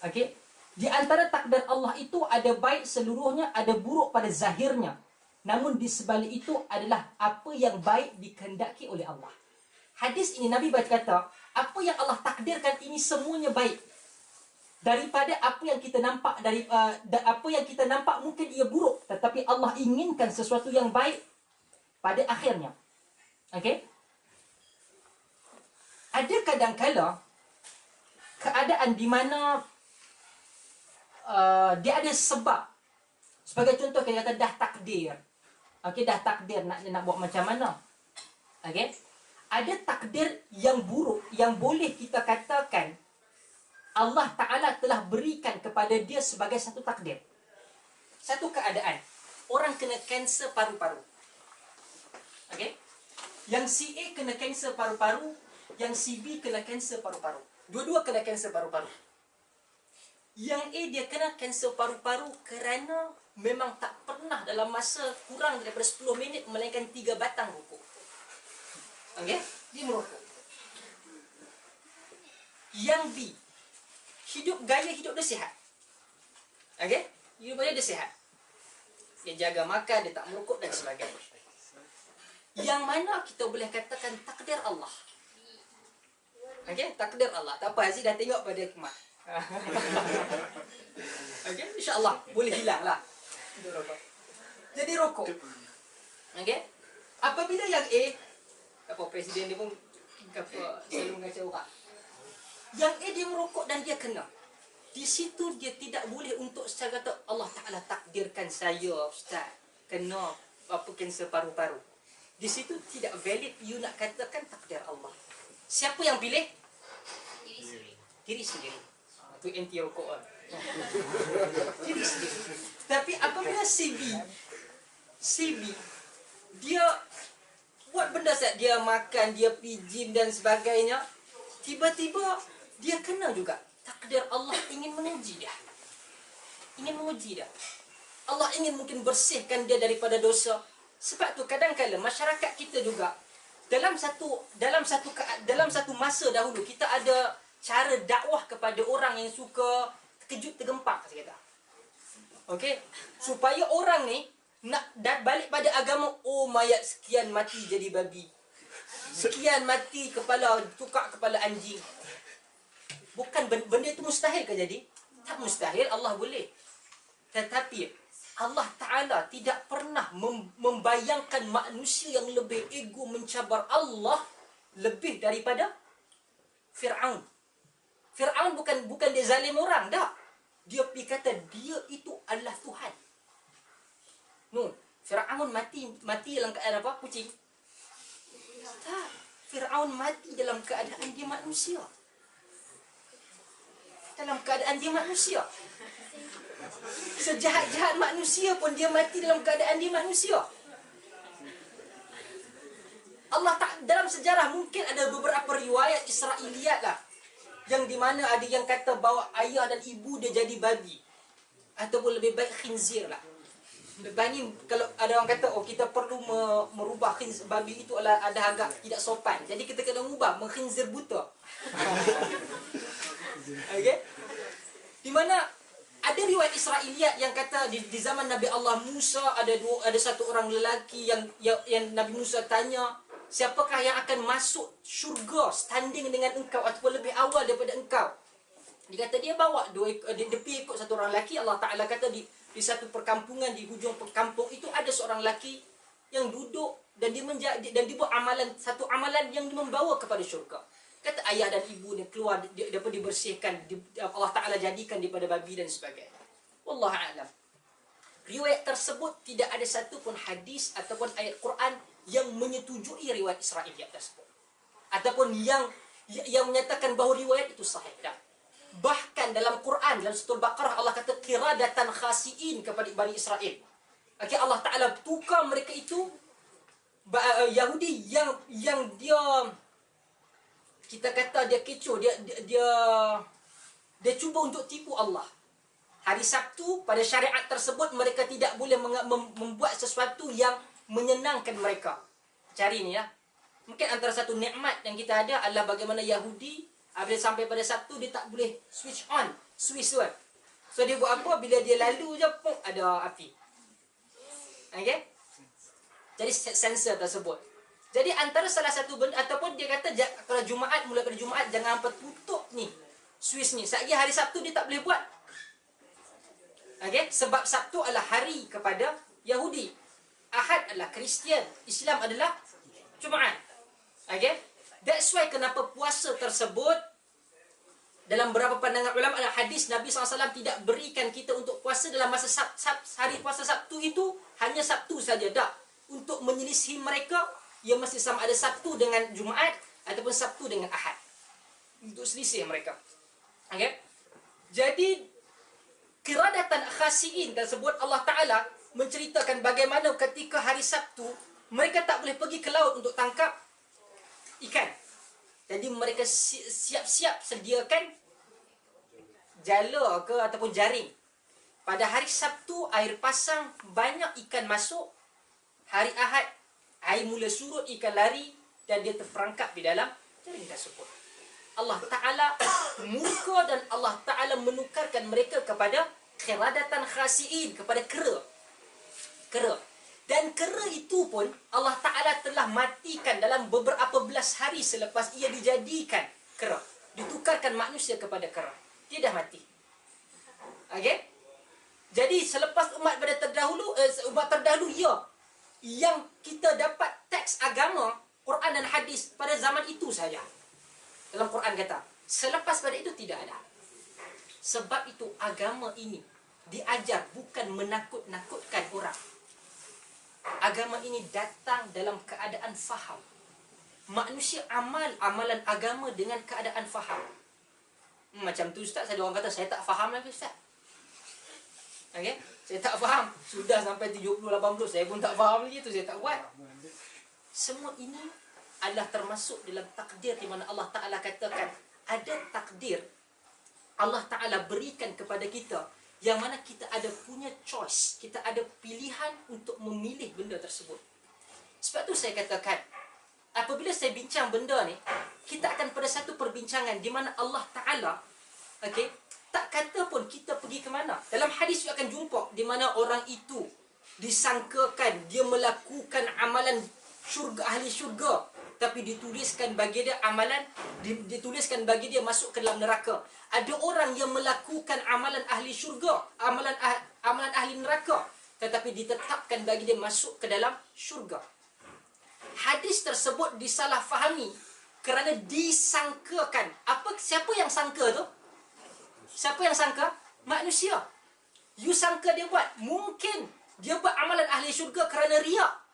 Okey. Di antara takdir Allah itu ada baik seluruhnya, ada buruk pada zahirnya. Namun di sebalik itu adalah apa yang baik dikehendaki oleh Allah. Hadis ini Nabi berkata, apa yang Allah takdirkan ini semuanya baik. Daripada apa yang kita nampak apa yang kita nampak mungkin ia buruk, tetapi Allah inginkan sesuatu yang baik pada akhirnya. Okey? Ada kadang-kala keadaan di mana dia ada sebab. Sebagai contoh, kita kata dah takdir. Okey, dah takdir nak buat macam mana. Okey? Ada takdir yang buruk yang boleh kita katakan Allah Ta'ala telah berikan kepada dia sebagai satu takdir. Satu keadaan. Orang kena kanser paru-paru. Okey? Yang si A kena kanser paru-paru, yang si B kena kanser paru-paru. Dua-dua kena kanser paru-paru. Yang A dia kena kanser paru-paru kerana memang tak pernah dalam masa kurang daripada 10 minit melainkan 3 batang rokok. Okey? Dia merokok. Yang B, gaya hidup dia sihat. Okey? Hidup dia sihat. Dia jaga makan, dia tak merokok dan sebagainya. Yang mana kita boleh katakan takdir Allah. Okey? Takdir Allah. Tak apa, Aziz dah tengok pada hikmah. Okey? InsyaAllah boleh hilang lah. Jadi rokok. Okey? Apabila yang A, apa presiden dia pun selalu mengacau orang. Yang A dia merokok dan dia kena. Di situ dia tidak boleh untuk secara kata Allah Ta'ala takdirkan saya, Ustaz, kena kanser paru-paru. Di situ tidak valid you nak katakan takdir Allah. Siapa yang pilih? Diri sendiri. Itu anti rokok lah. Diri sendiri. Tapi apabila CB dia buat benda set, dia makan, dia pergi gym dan sebagainya, tiba-tiba dia kena juga takdir Allah ingin menguji dia. Allah ingin mungkin bersihkan dia daripada dosa. Sebab tu kadang-kadang masyarakat kita juga dalam satu masa dahulu kita ada cara dakwah kepada orang yang suka terkejut tergempak, saya kata. Okey, supaya orang ni nak balik pada agama. Oh, mayat sekian mati jadi babi, sekian mati tukar kepala anjing. Bukan benda itu mustahil ke jadi? Tak mustahil, Allah boleh. Tetapi Allah Ta'ala tidak pernah membayangkan manusia yang lebih ego mencabar Allah lebih daripada Fir'aun. Fir'aun bukan dia zalim orang, tak. Dia pergi kata dia itu adalah Tuhan. No, Fir'aun mati dalam keadaan apa? Kucing. Tak. Fir'aun mati dalam keadaan dia manusia. Sejahat-jahat manusia pun dia mati dalam keadaan dia manusia. Allah tak, dalam sejarah mungkin ada beberapa riwayat Israiliyat lah, yang di mana ada yang kata bahawa ayah dan ibu dia jadi babi, ataupun lebih baik khinzir lah. Lepas ni kalau ada orang kata kita perlu merubah khinzir, babi itu ada agak tidak sopan, jadi kita kena ubah mengkhinzir buta. Okey, di mana ada riwayat Israiliyat yang kata di zaman Nabi Allah Musa ada satu orang lelaki yang Nabi Musa tanya, siapakah yang akan masuk syurga standing dengan engkau ataupun lebih awal daripada engkau? Dia kata dia bawa dia pergi ikut satu orang lelaki. Allah Ta'ala kata di satu perkampungan, di hujung kampung itu ada seorang lelaki yang duduk dan dia buat satu amalan yang membawa kepada syurga. Kata ayah dan ibu dia keluar, dapat dibersihkan, Allah Ta'ala jadikan daripada babi dan sebagainya. Wallahu a'lam. Riwayat tersebut tidak ada satu pun hadis ataupun ayat Quran yang menyetujui riwayat Israiliyat tersebut, ataupun yang menyatakan bahawa riwayat itu sahih. Bahkan dalam Quran, dalam surah Al-Baqarah, Allah kata qiradatan khasiin kepada Bani Israel. Okay, Allah Ta'ala tukar mereka itu Yahudi yang dia, kita kata dia kecoh, dia cuba untuk tipu Allah. Hari Sabtu pada syariat tersebut mereka tidak boleh membuat sesuatu yang menyenangkan mereka. Cari ni ya. Mungkin antara satu nikmat yang kita ada adalah bagaimana Yahudi bila sampai pada Sabtu dia tak boleh switch on, switch tu kan. So dia buat apa? Bila dia lalu je pun ada api. Okey? Jadi sensor tersebut. Jadi antara salah satu benda, ataupun dia kata kalau Jumaat, mula pada Jumaat jangan sampai tutup ni switch ni. Satgi hari Sabtu dia tak boleh buat. Okey? Sebab Sabtu adalah hari kepada Yahudi, Ahad adalah Kristian, Islam adalah Jumaat. Okay? That's why kenapa puasa tersebut dalam beberapa pandangan ulama ada hadis Nabi SAW tidak berikan kita untuk puasa dalam masa hari puasa Sabtu itu hanya Sabtu saja. Tak. Untuk menyelisih mereka, ia mesti sama ada Sabtu dengan Jumaat ataupun Sabtu dengan Ahad. Untuk selisih mereka. Okay? Jadi qiradatan khasiin tersebut Allah Ta'ala menceritakan bagaimana ketika hari Sabtu mereka tak boleh pergi ke laut untuk tangkap ikan. Jadi mereka siap-siap sediakan jala ke ataupun jaring. Pada hari Sabtu air pasang, banyak ikan masuk. Hari Ahad air mula surut, ikan lari dan dia terperangkap di dalam jaring tersebut. Allah Ta'ala murka dan Allah Ta'ala menukarkan mereka kepada qiradatan khasiin, kepada kera. Dan kera itu pun Allah Ta'ala telah matikan dalam beberapa belas hari selepas ia dijadikan kera. Ditukarkan manusia kepada kera. Dia dah mati. Okay? Jadi selepas umat terdahulu ya, yang kita dapat teks agama, Quran dan hadis pada zaman itu saja. Dalam Quran kata, selepas pada itu tidak ada. Sebab itu agama ini diajar bukan menakut-nakutkan orang. Agama ini datang dalam keadaan faham. Manusia amalan agama dengan keadaan faham. Macam tu Ustaz, ada orang kata saya tak faham lagi Ustaz. Okey, saya tak faham. Sudah sampai 70 80 saya pun tak faham lagi tu, saya tak buat. Semua ini adalah termasuk dalam takdir di mana Allah Taala katakan ada takdir Allah Taala berikan kepada kita yang mana kita ada punya choice, kita ada pilihan untuk memilih benda tersebut. Sebab tu saya katakan apabila saya bincang benda ni, kita akan pada satu perbincangan di mana Allah Taala okey, tak kata pun kita pergi ke mana. Dalam hadis you akan jumpa di mana orang itu disangkakan dia melakukan amalan syurga, ahli syurga, tapi dituliskan bagi dia amalan, dituliskan bagi dia masuk ke dalam neraka. Ada orang yang melakukan amalan ahli syurga, amalan ahli neraka, tetapi ditetapkan bagi dia masuk ke dalam syurga. Hadis tersebut disalahfahami kerana disangkakan. Siapa yang sangka tu? Siapa yang sangka? Manusia. You sangka dia buat. Mungkin dia buat amalan ahli syurga kerana riak.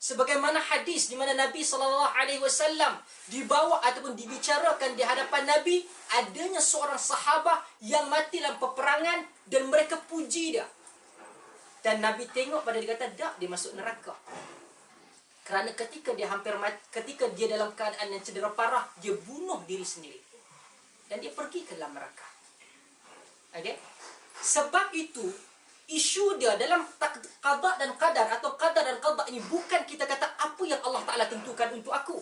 Sebagaimana hadis di mana Nabi SAW dibawa ataupun dibicarakan di hadapan Nabi, adanya seorang sahabat yang mati dalam peperangan dan mereka puji dia. Dan Nabi tengok pada dia kata, tak, dia masuk neraka. Kerana ketika dia hampir mati, ketika dia dalam keadaan yang cedera parah, dia bunuh diri sendiri. Dan dia pergi ke dalam neraka. Okay? Sebab itu, isu dia dalam qada dan qadar atau qadar dan qada ini bukan kita kata apa yang Allah Ta'ala tentukan untuk aku.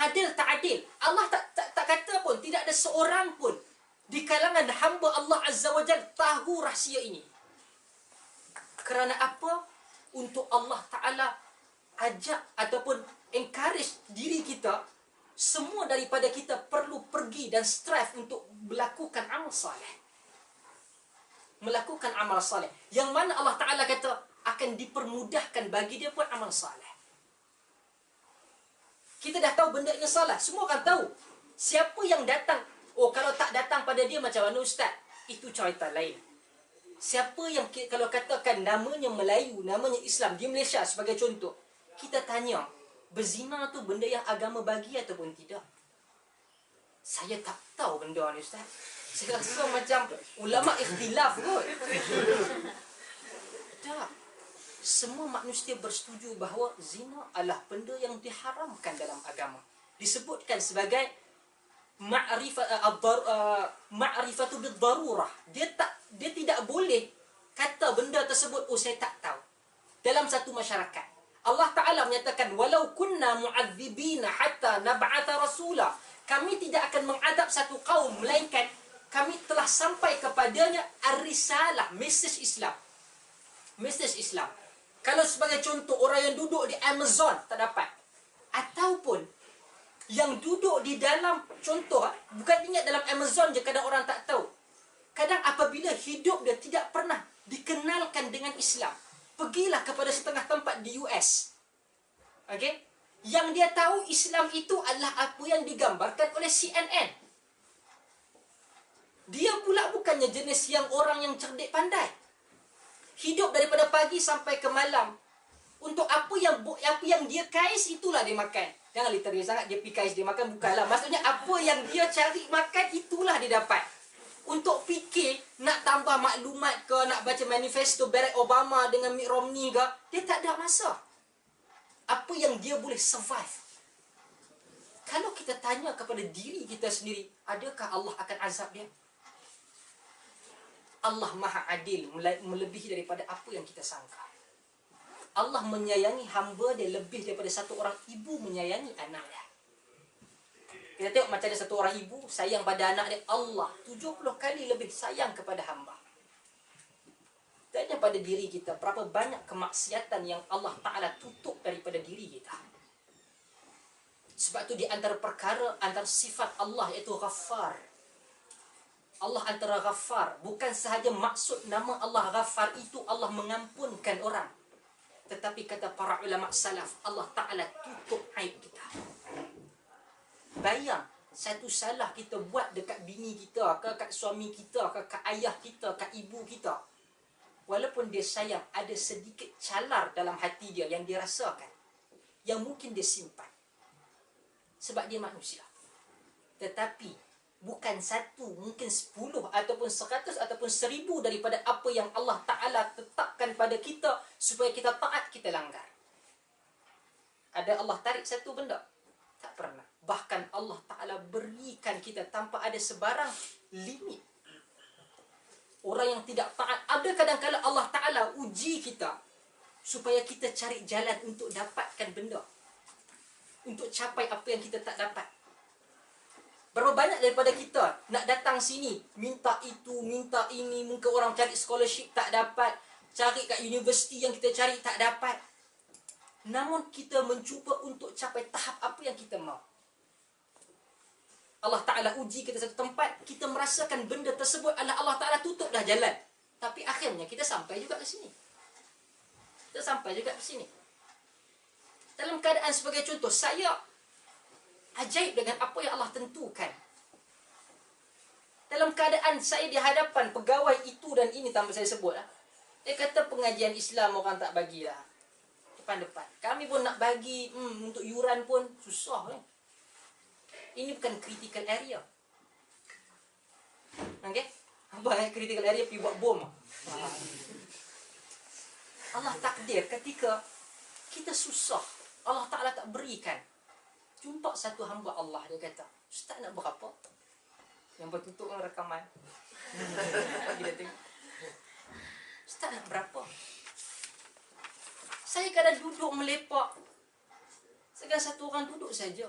Adil tak adil. Allah tak kata pun, tidak ada seorang pun di kalangan hamba Allah Azza wa Jal tahu rahsia ini. Kerana apa? Untuk Allah Ta'ala ajak ataupun encourage diri kita, semua daripada kita perlu pergi dan strive untuk melakukan amal saleh. Melakukan amal saleh. Yang mana Allah Ta'ala kata akan dipermudahkan bagi dia buat amal saleh. Kita dah tahu benda ini salah. Semua orang tahu. Siapa yang datang, oh kalau tak datang pada dia macam mana Ustaz? Itu cerita lain. Siapa yang kalau katakan namanya Melayu, namanya Islam di Malaysia sebagai contoh, kita tanya, berzina tu benda yang agama bagi ataupun tidak? Saya tak tahu benda ni Ustaz. Saya rasa macam ulama ikhtilaf kot. Tak. Semua manusia bersetuju bahawa zina adalah benda yang diharamkan dalam agama. Disebutkan sebagai ma'rifatu bid-darurah. Dia tidak boleh kata benda tersebut, oh saya tak tahu. Dalam satu masyarakat, Allah Ta'ala menyatakan, walau kunna mu'adzibina hatta nab'atha rasula. Kami tidak akan mengadab satu kaum melainkan kami telah sampai kepadanya ar-risalah, message Islam. Message Islam. Kalau sebagai contoh, orang yang duduk di Amazon tak dapat. Ataupun yang duduk di dalam, contoh, bukan ingat dalam Amazon je kadang orang tak tahu. Kadang apabila hidup dia tidak pernah dikenalkan dengan Islam, pergilah kepada setengah tempat di US. Okay? Yang dia tahu Islam itu adalah apa yang digambarkan oleh CNN. Dia pula bukannya jenis yang orang yang cerdik pandai. Hidup daripada pagi sampai ke malam. Untuk apa yang dia kais, itulah dia makan. Jangan literal sangat, dia pergi kais, dia makan, bukanlah. Maksudnya apa yang dia cari makan, itulah dia dapat. Untuk fikir, nak tambah maklumat ke, nak baca manifesto Barack Obama dengan Mitt Romney ke, dia tak ada masa. Apa yang dia boleh survive. Kalau kita tanya kepada diri kita sendiri, adakah Allah akan azab dia? Allah Maha Adil, melebihi daripada apa yang kita sangka. Allah menyayangi hamba dia lebih daripada satu orang ibu menyayangi anak dia. Kita tengok macam ada satu orang ibu sayang pada anak dia, Allah 70 kali lebih sayang kepada hamba. Tanya pada diri kita, berapa banyak kemaksiatan yang Allah Ta'ala tutup daripada diri kita. Sebab tu di antara perkara, antara sifat Allah iaitu Ghaffar. Allah antara Ghaffar, bukan sahaja maksud nama Allah Ghaffar itu Allah mengampunkan orang. Tetapi kata para ulama salaf, Allah Ta'ala tutup aib kita. Bayang, satu salah kita buat dekat bini kita, ke kat suami kita, ke kat ayah kita, kat ibu kita. walaupun dia sayang, ada sedikit calar dalam hati dia yang dia rasakan, yang mungkin dia simpan. Sebab dia manusia. Tetapi bukan satu, mungkin 10 ataupun 100 ataupun 1000 daripada apa yang Allah Ta'ala tetapkan pada kita supaya kita taat, kita langgar. Ada Allah tarik satu benda? Tak pernah. Bahkan Allah Ta'ala berikan kita tanpa ada sebarang limit. Orang yang tidak taat, ada kadang-kala Allah Ta'ala uji kita supaya kita cari jalan untuk dapatkan benda, untuk capai apa yang kita tak dapat. Berapa banyak daripada kita nak datang sini, minta itu, minta ini, mungkin orang cari scholarship tak dapat, cari kat universiti yang kita cari tak dapat. Namun kita mencuba untuk capai tahap apa yang kita mahu. Allah Ta'ala uji kita satu tempat, kita merasakan benda tersebut Allah Ta'ala tutup dah jalan. Tapi akhirnya kita sampai juga ke sini. Kita sampai juga ke sini. Dalam keadaan sebagai contoh, saya ajaib dengan apa yang Allah tentukan. Dalam keadaan saya di hadapan pegawai itu dan ini tanpa saya sebut lah. Dia kata pengajian Islam orang tak bagilah. Depan-depan. Kami pun nak bagi untuk yuran pun susah ni. Ini bukan critical area. Okey? Apa critical area pergi buat bom? Allah takdir ketika kita susah, Allah Ta'ala tak berikan. Jumpa satu hamba Allah, dia kata, Ustaz nak berapa? Yang bertutup dengan rekaman. Bagi dia tengok. Ustaz nak berapa? Saya kadang duduk melepak. Segala satu orang duduk saja.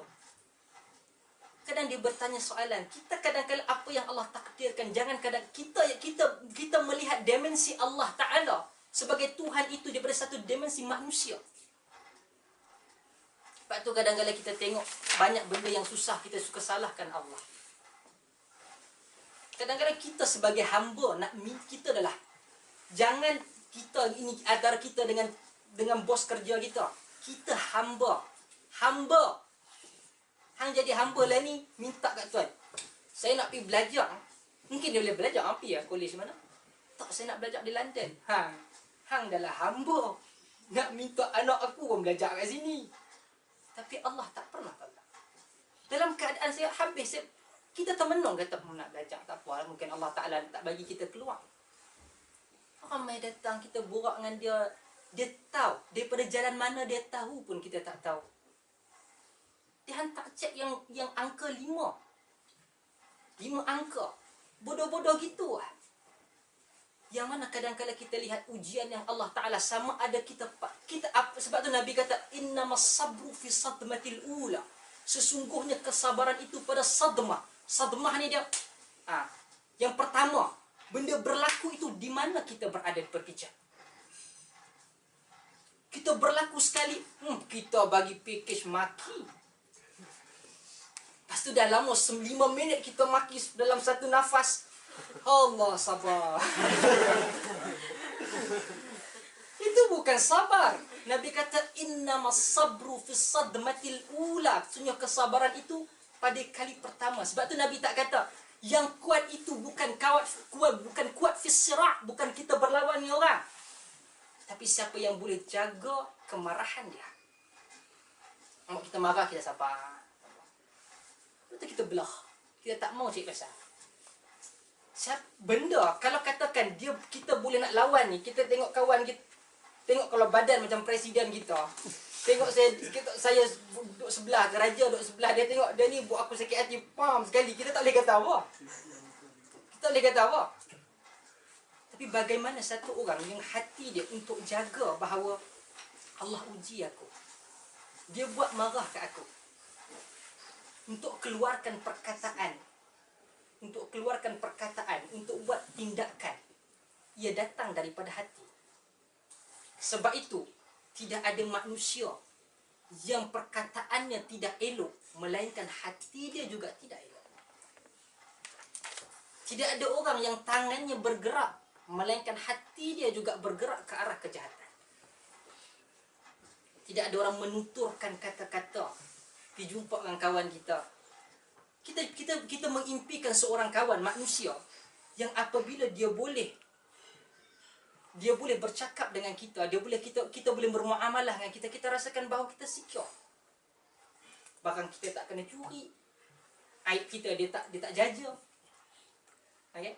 Kadang dia bertanya soalan. Kita kadang-kadang apa yang Allah takdirkan, jangan kadang kita melihat dimensi Allah Ta'ala sebagai Tuhan itu daripada satu dimensi manusia. Sebab tu kadang-kadang kita tengok banyak benda yang susah, kita suka salahkan Allah. Kadang-kadang kita sebagai hamba kita adalah, jangan kita ini antara kita dengan bos kerja kita. Kita hamba. Hang jadi hamba lah ni, minta kat tuan. Saya nak pergi belajar. Mungkin dia boleh belajar api ya, kolej mana? Tak, saya nak belajar di London. Hang adalah hamba. Nak minta anak aku pun belajar kat sini. Tapi Allah tak pernah tolak. Dalam keadaan saya habis, kita termenung kata nak belajar. Tak apa, mungkin Allah Ta'ala tak bagi kita keluar. Ramai datang, kita borak dengan dia. Dia tahu. Daripada jalan mana dia tahu pun kita tak tahu. Dia hantar cek yang angka 5. 5 angka. Bodoh-bodoh gitu lah. Yang mana kadang-kadang kita lihat ujian yang Allah Ta'ala sama ada kita sebab tu Nabi kata innamas sabru fi sadmatil ula. Sesungguhnya kesabaran itu pada sadmah. Sadmah ni dia yang pertama, benda berlaku itu di mana kita berada berpijak. Kita berlaku sekali, kita bagi package maki. Lepas tu dah lama 5 minit kita maki dalam satu nafas. Allah sabar. Itu bukan sabar. Nabi kata innamas sabru fi sadmatil ula. Sesungguhnya kesabaran itu pada kali pertama. Sebab tu Nabi tak kata yang kuat itu bukan kuat fi sira', bukan kita berlawan dengan orang. Tapi siapa yang boleh jaga kemarahan dia. Kita marah, kita sabar. Lepas kita belah. Kita tak mau cari pasal. Benda, kalau katakan kita boleh nak lawan ni, kita tengok kawan kita, tengok kalau badan macam presiden kita. Tengok saya duduk sebelah, raja duduk sebelah, dia tengok dia ni buat aku sakit hati, pam sekali. Kita tak boleh kata apa. Kita tak boleh kata apa. Tapi bagaimana satu orang yang hati dia untuk jaga bahawa Allah uji aku. Dia buat marah ke aku. Untuk keluarkan perkataan, untuk buat tindakan, ia datang daripada hati. Sebab itu tidak ada manusia yang perkataannya tidak elok, melainkan hati dia juga tidak elok. Tidak ada orang yang tangannya bergerak, melainkan hati dia juga bergerak ke arah kejahatan. Tidak ada orang menuturkan kata-kata. Pergi jumpa dengan kawan kita. Kita mengimpikan seorang kawan manusia yang apabila dia boleh dia boleh bercakap dengan kita, kita boleh bermuamalah dengan kita, kita rasakan bahawa kita secure. Bahkan kita tak kena curi. Aib kita dia tak jaja. Okay?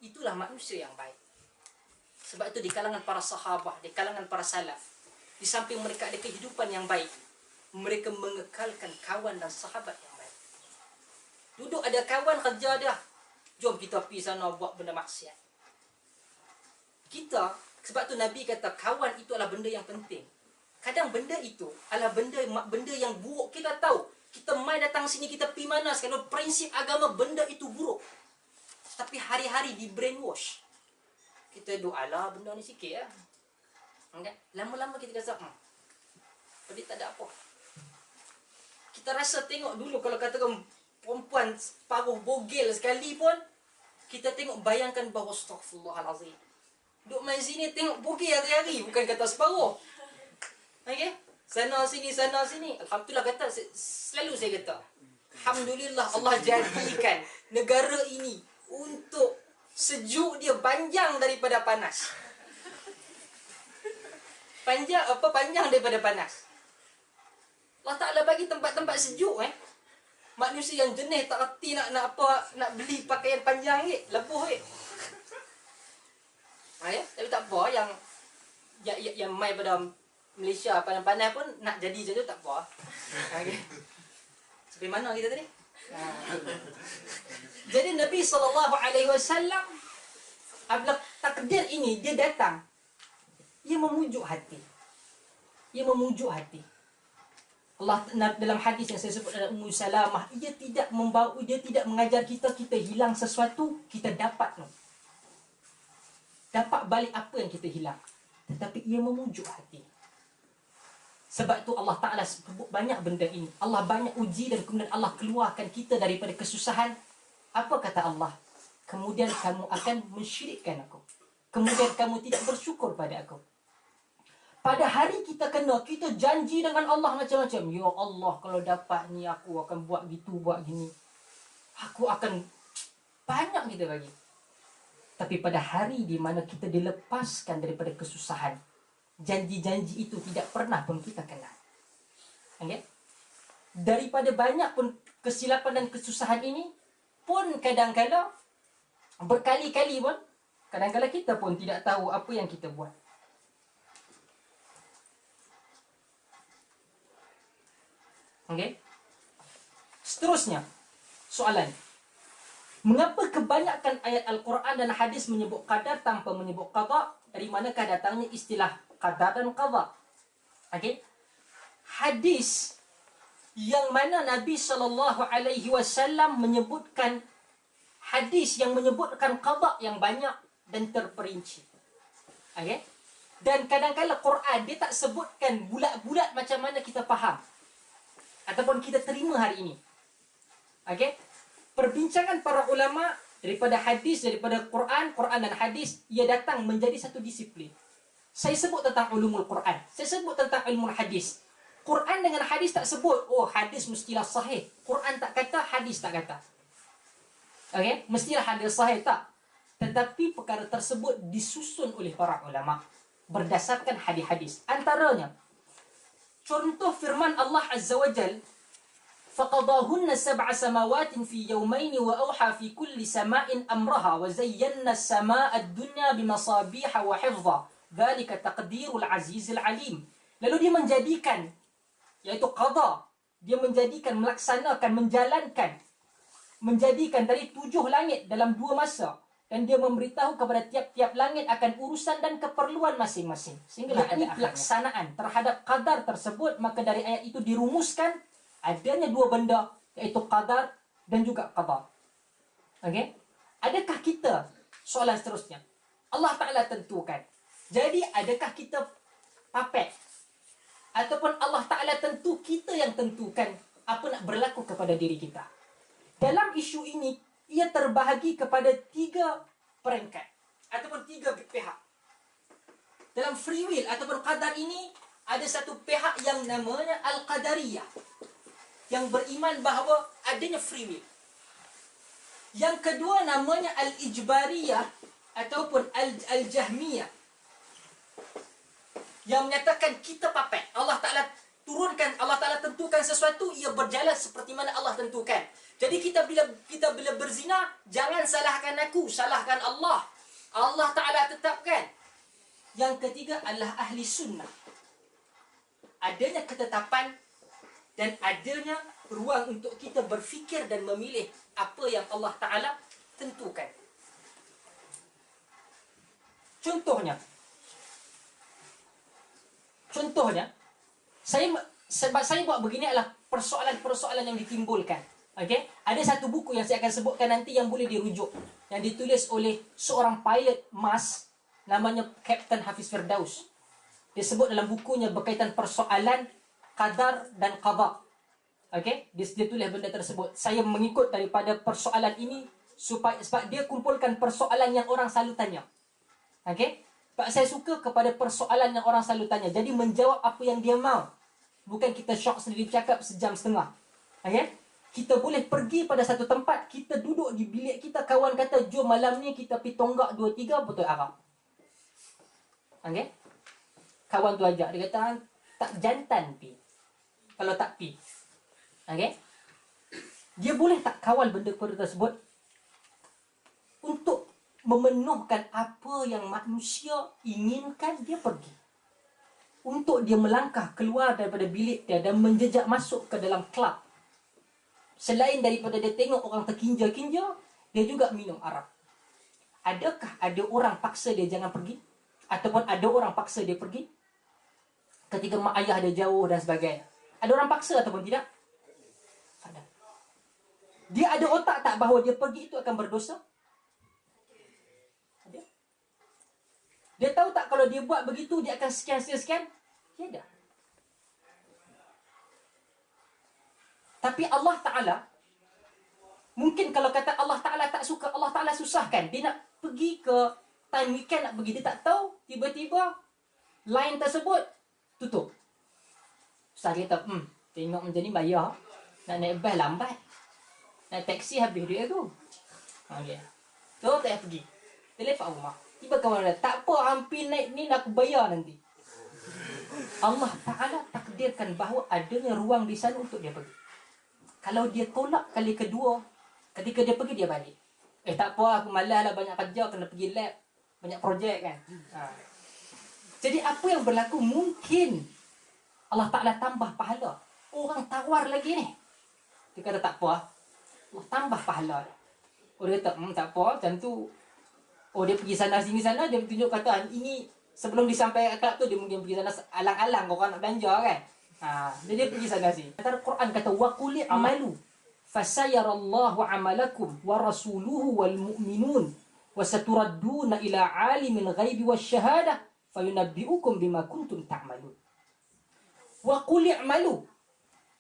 Itulah manusia yang baik. Sebab itu di kalangan para sahabah, di kalangan para salaf, di samping mereka ada kehidupan yang baik, mereka mengekalkan kawan dan sahabat yang baik. Duduk ada kawan kerja dah, jom kita pergi sana buat benda maksiat. Kita, sebab tu Nabi kata kawan itu adalah benda yang penting. Kadang benda itu adalah benda yang buruk. Kita tahu, kita mai datang sini, kita pergi mana sekarang, prinsip agama benda itu buruk. Tapi hari-hari di brainwash. Kita doalah benda ni sikit lah. Okay? Lama-lama kita rasa, dia tak ada apa. Kita rasa tengok dulu, kalau katakan perempuan paruh bogel sekali pun, kita tengok bayangkan bahawa astaghfirullahalazim. Duk main sini tengok bogel hari-hari, bukan kata separuh. Okay? Sana sini. Alhamdulillah kata, selalu saya kata, alhamdulillah Allah jadikan negara ini untuk sejuk dia panjang daripada panas. Panjang daripada panas. Allah Ta'ala bagi tempat-tempat sejuk Manusia yang jenis tak reti nak beli pakaian panjang lebuh tapi tak apa, yang mai pada Malaysia panas-panas pun nak jadi macam tu tak apa. Okay. Sampai mana kita tadi? Jadi Nabi SAW, apabila takdir ini dia datang, ia memujuk hati. Allah dalam hadis yang saya sebut dalam Ummu Salamah, dia tidak mengajar kita hilang sesuatu, kita dapat balik apa yang kita hilang. Tetapi ia memujuk hati. Sebab tu Allah Ta'ala sebut banyak benda ini. Allah banyak uji dan kemudian Allah keluarkan kita daripada kesusahan. Apa kata Allah? Kemudian kamu akan mensyirikkan aku. Kemudian kamu tidak bersyukur pada aku. Pada hari kita janji dengan Allah macam-macam. Ya Allah, kalau dapat ni aku akan buat gitu, buat gini. Aku akan banyak kita bagi. Tapi pada hari di mana kita dilepaskan daripada kesusahan, janji-janji itu tidak pernah pun kita kenal. Okay? Daripada banyak pun kesilapan dan kesusahan ini, pun kadang-kadang berkali-kali pun, kadang-kadang kita pun tidak tahu apa yang kita buat. Okay? Seterusnya, soalan. Mengapa kebanyakan ayat Al-Quran dan hadis menyebut qadar tanpa menyebut qada? Dari manakah datangnya istilah qadar dan qada? Okay? Hadis yang mana Nabi SAW menyebutkan hadis yang menyebutkan qada yang banyak dan terperinci. Okay? Dan kadang-kadang Quran dia tak sebutkan bulat-bulat macam mana kita faham ataupun kita terima hari ini. Okay? Perbincangan para ulama daripada Quran dan hadis, ia datang menjadi satu disiplin. Saya sebut tentang ulumul Quran, saya sebut tentang ilmu hadis. Quran dengan hadis tak sebut, hadis mestilah sahih. Quran tak kata, hadis tak kata. Okay? Mestilah hadis sahih, tak. Tetapi perkara tersebut disusun oleh para ulama berdasarkan hadis-hadis. Antaranya, contoh firman Allah Azza wa Jal, فَقَضَاهُنَّ سَبْعَ سَمَاوَاتٍ فِي يَوْمَيْنِ وَأَوْحَى فِي كُلِّ سَمَاءٍ أَمْرَهَا وَزَيَّنَّا السَّمَاءَ الدُّنْيَا بِمَصَابِيحَ وَحِفْظًا ذَلِكَ تَقْدِيرُ الْعَزِيزِ الْعَلِيمِ. Lalu dia menjadikan, iaitu qada, dia menjadikan, melaksanakan, menjadikan dari 7 langit dalam 2 masa, dan dia memberitahu kepada tiap-tiap langit akan urusan dan keperluan masing-masing. Sehingga ini pelaksanaan terhadap qadar tersebut, maka dari ayat itu dirumuskan adanya 2 benda, iaitu qadar dan juga qada. Okey? Adakah kita, soalan seterusnya, Allah Ta'ala tentukan. Jadi adakah kita puppet? Ataupun Allah Ta'ala tentu, kita yang tentukan apa nak berlaku kepada diri kita? Dalam isu ini, ia terbahagi kepada 3 peringkat ataupun 3 pihak. Dalam free will ataupun qadar ini, ada satu pihak yang namanya Al-Qadariyah, yang beriman bahawa adanya free will. Yang kedua namanya Al-Ijbariyah ataupun Al-Jahmiyah, yang menyatakan kita papat. Allah Ta'ala turunkan, Allah Ta'ala tentukan sesuatu, ia berjalan seperti mana Allah tentukan. Jadi bila berzina, jangan salahkan aku, salahkan Allah. Allah Ta'ala tetapkan. Yang ketiga adalah ahli sunnah. Adanya ketetapan dan adanya ruang untuk kita berfikir dan memilih apa yang Allah Ta'ala tentukan. Contohnya, saya buat begini adalah persoalan-persoalan yang ditimbulkan. Okey? Ada satu buku yang saya akan sebutkan nanti yang boleh dirujuk. Yang ditulis oleh seorang pilot Mars, namanya Kapten Hafiz Firdaus. Dia sebut dalam bukunya berkaitan persoalan qadar dan qada. Okey? Dia tulis benda tersebut. Saya mengikut daripada persoalan ini sebab dia kumpulkan persoalan yang orang selalu tanya. Okey? Sebab saya suka kepada persoalan yang orang selalu tanya. Jadi menjawab apa yang dia mau. Bukan kita syok sendiri bercakap sejam setengah. Okey? Kita boleh pergi pada satu tempat, kita duduk di bilik kita, kawan kata, jom malam ni kita pergi tonggak 2-3 botol arak. Okey? Kawan tu ajak, dia kata, tak jantan pi. Kalau tak pi. Okey? Dia boleh tak kawal benda tersebut untuk memenuhkan apa yang manusia inginkan dia pergi. Untuk dia melangkah keluar daripada bilik dia dan menjejak masuk ke dalam kelab. Selain daripada dia tengok orang terkinja-kinja, dia juga minum arak. Adakah ada orang paksa dia jangan pergi? Ataupun ada orang paksa dia pergi? Ketika mak ayah dia jauh dan sebagainya. Ada orang paksa ataupun tidak? Ada. Dia ada otak tak bahawa dia pergi itu akan berdosa? Ada. Dia tahu tak kalau dia buat begitu dia akan sekian-sekian? Tiada. Tapi Allah Ta'ala, mungkin kalau kata Allah Ta'ala tak suka, Allah Ta'ala susahkan. Dia nak pergi ke time weekend, nak pergi, dia tak tahu, tiba-tiba line tersebut tutup. Ustaz kata, tengok macam ni bayar, nak naik bas lambat, naik taksi habis duit aku. Okay. So tak payah pergi. Telefon rumah. Tiba kawan dia, tak apa, hampir naik ni nak bayar nanti. Allah Ta'ala takdirkan bahawa adanya ruang di sana untuk dia pergi. Kalau dia tolak kali kedua, ketika dia pergi, dia balik. Tak apa, aku malas lah, banyak kerja, kena pergi lab, banyak projek kan. Jadi apa yang berlaku, mungkin Allah Ta'ala tambah pahala. Orang tawar lagi ni. Dia kata tak apa, Allah tambah pahala. Orang kata, tak apa, macam tu. Oh, dia pergi sana sini sana, dia tunjuk kata, ini sebelum disampaikan kelab tu, dia mungkin pergi sana alang-alang, korang nak belanja kan. Dia pergi sana sini. Antara Quran kata, wa qul i'malu fasayarallahu amalakum wa rasuluhu wal mu'minun wa saturadduna ila alimil ghaibi wasyahadah fayunabbi'ukum bima kuntum ta'malun. Wa qul i'malu,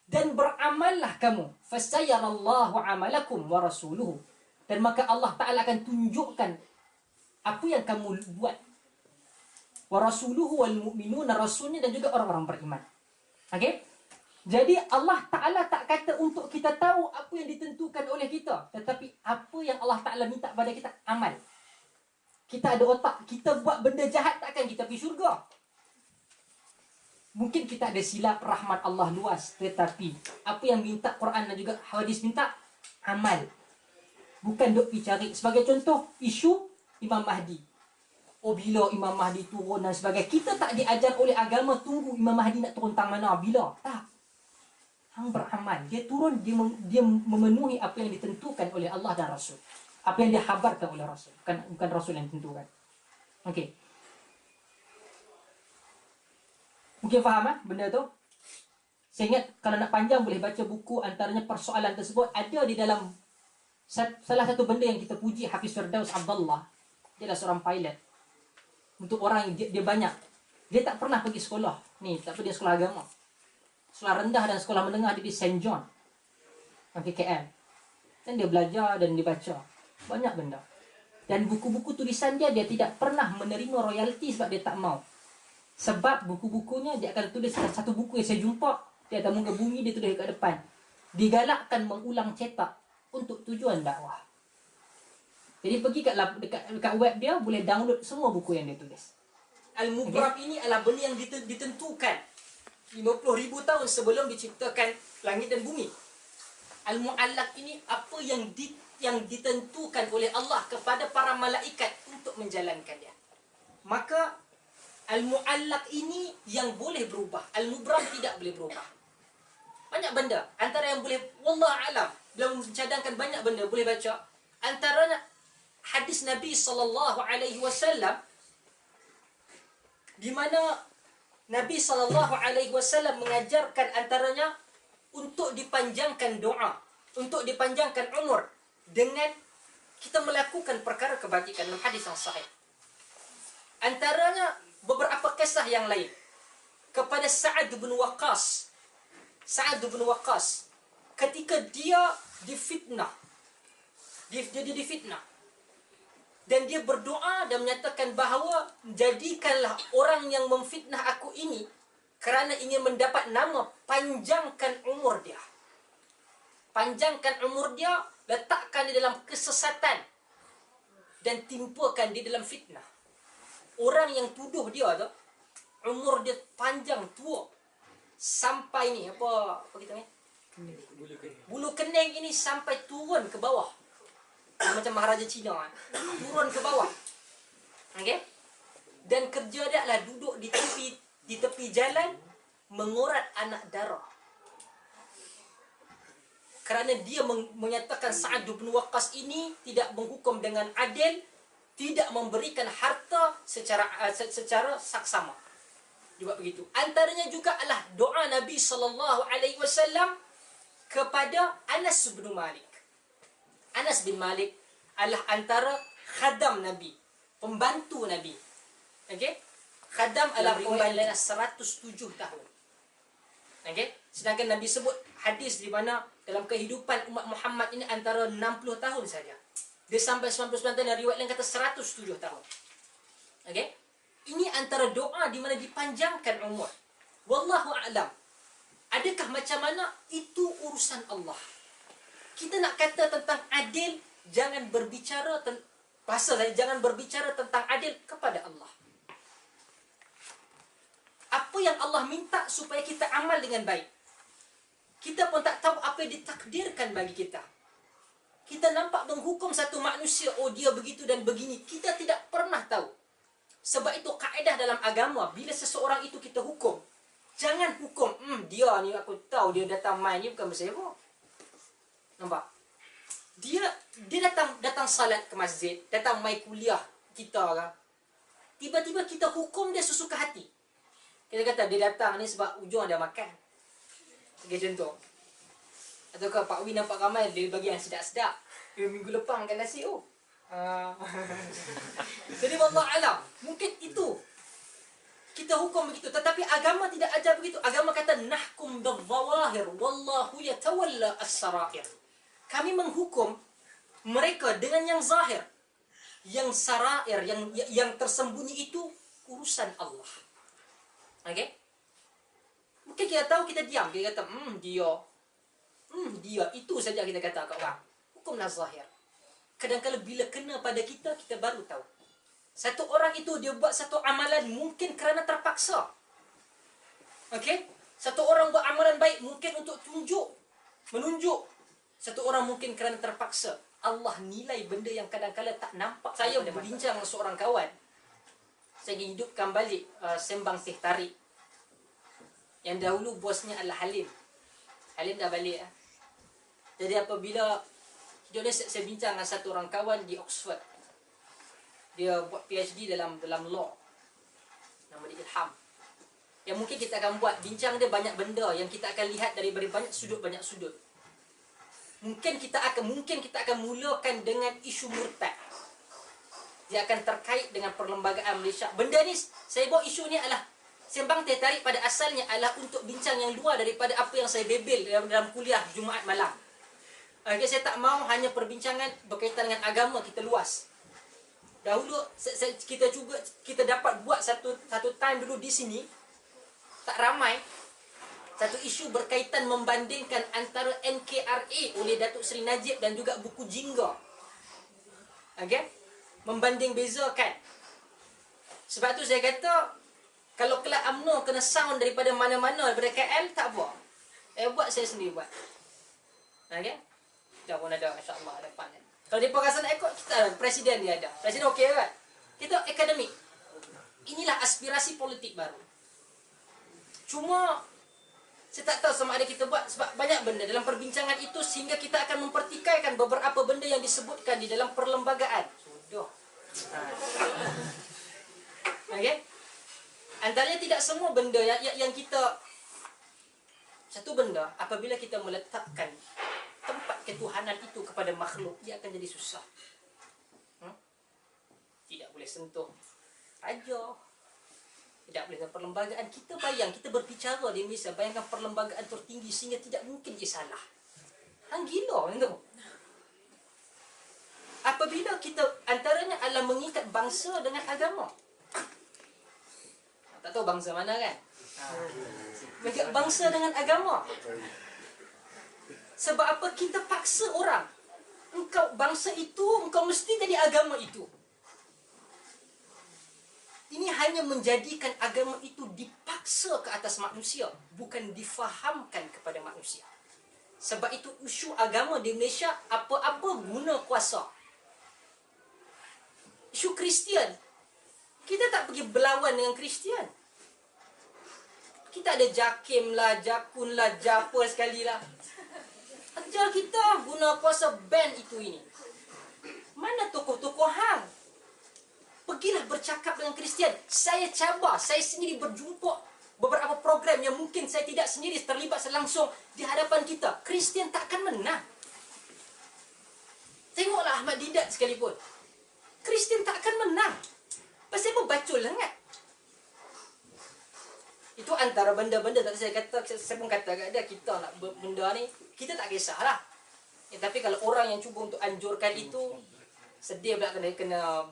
dan beramallah kamu, fasayarallahu amalakum wa rasuluhu, dan maka Allah Ta'ala akan tunjukkan apa yang kamu buat. Wa rasuluhu wal mu'minun, rasulnya dan juga orang-orang beriman. Okey? Jadi Allah Ta'ala tak kata untuk kita tahu apa yang ditentukan oleh kita, tetapi apa yang Allah Ta'ala minta pada kita, amal. Kita ada otak, kita buat benda jahat takkan kita pergi syurga. Mungkin kita ada silap, rahmat Allah luas, tetapi apa yang minta Quran dan juga hadis minta, amal. Bukan duk pergi cari. Sebagai contoh, isu Imam Mahdi. Oh, bila Imam Mahdi turun dan sebagainya. Kita tak diajar oleh agama tunggu Imam Mahdi nak turun tang mana, bila. Tak. Hang beramal. Dia turun, dia memenuhi apa yang ditentukan oleh Allah dan Rasul. Apa yang dihabarkan oleh Rasul. Bukan Rasul yang tentukan. Okey. Mungkin faham benda tu? Saya ingat kalau nak panjang boleh baca buku, antaranya persoalan tersebut ada di dalam salah satu benda yang kita puji Hafiz Firdaus Abdullah. Dia adalah seorang pilot. Untuk orang yang dia banyak, dia tak pernah pergi sekolah. Ni, tak pergi sekolah agama. Sekolah rendah dan sekolah menengah dia di St. John, KL. Dan dia belajar dan dia baca banyak benda. Dan buku-buku tulisan dia tidak pernah menerima royalti sebab dia tak mau. Sebab buku-bukunya dia akan tulis satu buku yang saya jumpa di atas muka bumi, dia tulis kat depan, digalakkan mengulang cetak untuk tujuan dakwah. Jadi pergi dekat web dia, boleh download semua buku yang dia tulis. Al-Mubram ini adalah benda yang ditentukan 50,000 tahun sebelum diciptakan langit dan bumi. Al-Mu'allaq ini apa yang ditentukan oleh Allah kepada para malaikat untuk menjalankannya. Maka Al-Mu'allaq ini yang boleh berubah. Al-Mubram tidak boleh berubah. Banyak benda. Antara yang boleh, wallah alam, belum mencadangkan banyak benda boleh baca. Antaranya hadis Nabi SAW di mana Nabi SAW mengajarkan antaranya untuk dipanjangkan doa, untuk dipanjangkan umur dengan kita melakukan perkara kebajikan dalam hadis yang sahih. Antaranya beberapa kisah yang lain kepada Sa'ad bin Waqqas. Sa'ad bin Waqqas ketika dia difitnah, dia difitnah, dan dia berdoa dan menyatakan bahawa jadikanlah orang yang memfitnah aku ini kerana ingin mendapat nama, panjangkan umur dia. Panjangkan umur dia, letakkan dia dalam kesesatan dan timpakan dia dalam fitnah. Orang yang tuduh dia tu, umur dia panjang, tua, sampai ni apa kita ni? Bulu kening ini sampai turun ke bawah. Macam Maharaja Cina kan? Turun ke bawah. Okey? Dan kerja dia adalah duduk di tepi jalan mengurat anak darah. Kerana dia menyatakan Sa'ad bin Waqqas ini tidak menghukum dengan adil, tidak memberikan harta secara saksama. Juga begitu. Antaranya juga adalah doa Nabi SAW kepada Anas bin Malik. Anas bin Malik adalah antara khadam Nabi, pembantu Nabi. Okey? Khadam adalah pembantu 107 tahun. Okey? Sedangkan Nabi sebut hadis di mana dalam kehidupan umat Muhammad ini antara 60 tahun saja. Dia sampai 99 tahun, dan riwayat lain kata 107 tahun. Okey? Ini antara doa di mana dipanjangkan umur. Wallahu a'lam. Adakah macam mana? Itu urusan Allah. Kita nak kata tentang adil, jangan berbicara jangan berbicara tentang adil kepada Allah. Apa yang Allah minta supaya kita amal dengan baik. Kita pun tak tahu apa yang ditakdirkan bagi kita. Kita nampak menghukum satu manusia, oh dia begitu dan begini. Kita tidak pernah tahu. Sebab itu kaedah dalam agama, bila seseorang itu kita hukum, jangan hukum, dia ni aku tahu dia datang main ni bukan bersebut. Nampak? Dia datang salat ke masjid, datang mai kuliah kita kan. Tiba-tiba kita hukum dia sesuka hati. Kita kata dia datang ni sebab ujung ada makan. Sebagai contoh. Ataukah Pak Wi nampak ramai dia bagi yang sedap-sedap. Dia minggu lepas makan nasi Jadi wallah alam, mungkin itu kita hukum begitu, tetapi agama tidak ajar begitu. Agama kata nahkum bil-zawahir wallahu yatawalla as-sarair. Kami menghukum mereka dengan yang zahir. Yang sarair, yang tersembunyi itu urusan Allah. Okey? Mungkin kita tahu, kita diam, kita kata dia itu saja kita kata kat orang. Hukumlah zahir. Kadang-kadang bila kena pada kita, kita baru tahu. Satu orang itu dia buat satu amalan mungkin kerana terpaksa. Okey? Satu orang buat amalan baik mungkin untuk menunjuk. Satu orang mungkin kerana terpaksa. Allah nilai benda yang kadang-kadang tak nampak. Saya berbincang dengan seorang kawan. Saya hidupkan balik sembang teh tarik. Yang dahulu bosnya adalah Halim. Halim dah balik. Jadi apabila saya bincang dengan satu orang kawan di Oxford. Dia buat PhD dalam law. Nama dia Ilham. Yang mungkin kita akan buat bincang dia banyak benda yang kita akan lihat dari banyak sudut. Mungkin kita akan mulakan dengan isu murtad. Dia akan terkait dengan perlembagaan Malaysia. Benda ni, saya bawa isu ni adalah sembang teh tarik pada asalnya adalah untuk bincang yang luar daripada apa yang saya bebel dalam kuliah Jumaat malam. Okay, saya tak mahu hanya perbincangan berkaitan dengan agama kita luas. Dahulu kita dapat buat satu time dulu di sini, tak ramai, satu isu berkaitan membandingkan antara NKRA oleh Datuk Seri Najib dan juga buku Jingga. Okey? Membanding bezakan Sebab tu saya kata, kalau kelab UMNO kena sound daripada mana-mana, daripada KL, tak apa. Buat saya sendiri buat. Okay? Dah pun ada, insyaAllah, depan. Kalau dia rasa nak ikut, kita ada. Presiden dia ada. Presiden okey kan? Kita akademik. Inilah aspirasi politik baru. Cuma, saya tak tahu sama ada kita buat, sebab banyak benda dalam perbincangan itu, sehingga kita akan mempertikaikan beberapa benda yang disebutkan di dalam perlembagaan. Sudah. Okay? Antaranya tidak semua benda yang kita, satu benda, apabila kita meletakkan tempat ketuhanan itu kepada makhluk, dia akan jadi susah. Tidak boleh sentuh raja, tidak boleh sentuh perlembagaan. Kita kita berbicara di Malaysia, bayangkan perlembagaan tertinggi, sehingga tidak mungkin dia salah. Gila tu. Apabila kita, antaranya adalah mengikat bangsa dengan agama. Tak tahu bangsa mana kan? Mengikat bangsa dengan agama. Sebab apa? Kita paksa orang. Engkau bangsa itu, engkau mesti jadi agama itu. Ini hanya menjadikan agama itu dipaksa ke atas manusia, bukan difahamkan kepada manusia. Sebab itu isu agama di Malaysia, apa-apa guna kuasa. Isu Kristian, kita tak pergi berlawan dengan Kristian. Kita ada JAKIM lah, JAKUN lah, JAPA sekali lah. Ajar kita guna kuasa ban itu ini. Mana tokoh-tokoh hang? Pergilah bercakap dengan Kristian. Saya cabar, saya sendiri berjumpa beberapa program yang mungkin saya tidak sendiri terlibat langsung di hadapan kita. Kristian tak akan menang. Tengoklah Ahmad Didat sekalipun. Kristian tak akan menang. Pasal apa bacul sangat? Itu antara benda-benda tadi saya pun kata kat dia, kita nak benda ni, kita tak kisahlah. Tapi kalau orang yang cuba untuk anjurkan itu, sedih pula kena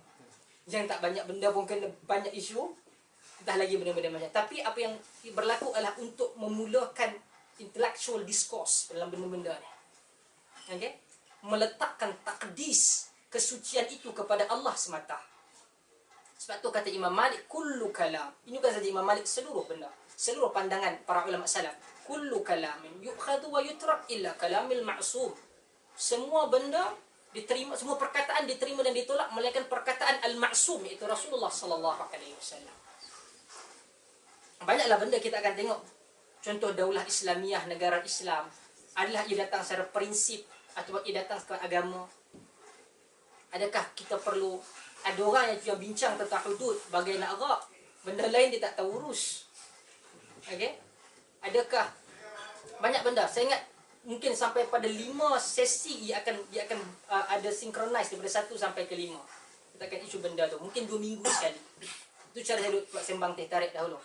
yang tak banyak benda pun kena banyak isu, dah lagi benda-benda macam. Tapi apa yang berlaku adalah untuk memulakan intellectual discourse dalam benda-benda ni. Okay? Meletakkan takdis kesucian itu kepada Allah semata. Sebab tu kata Imam Malik, kullu kalam. Ini bukan saja Imam Malik, seluruh benda, seluruh pandangan para ulama salaf. Kullu kalamin yu'khadhu wa yutrak illa kalamil ma'sum. Semua benda diterima, semua perkataan diterima dan ditolak melainkan perkataan al-ma'sum, iaitu Rasulullah sallallahu alaihi wasallam. Banyaklah benda kita akan tengok. Contoh daulah Islamiyah, negara Islam, adalah ia datang secara prinsip atau ia datang secara agama. Adakah kita perlu, ada orang yang bincang tentang hudud, bagai nak rak, benda lain dia tak tahu urus. Okay? Adakah banyak benda? Saya ingat mungkin sampai pada 5 sesi dia akan ada synchronize daripada 1 sampai ke 5. Kita akan isu benda tu. Mungkin 2 minggu sekali. Itu cara saya buat sembang teh tarik dahulu.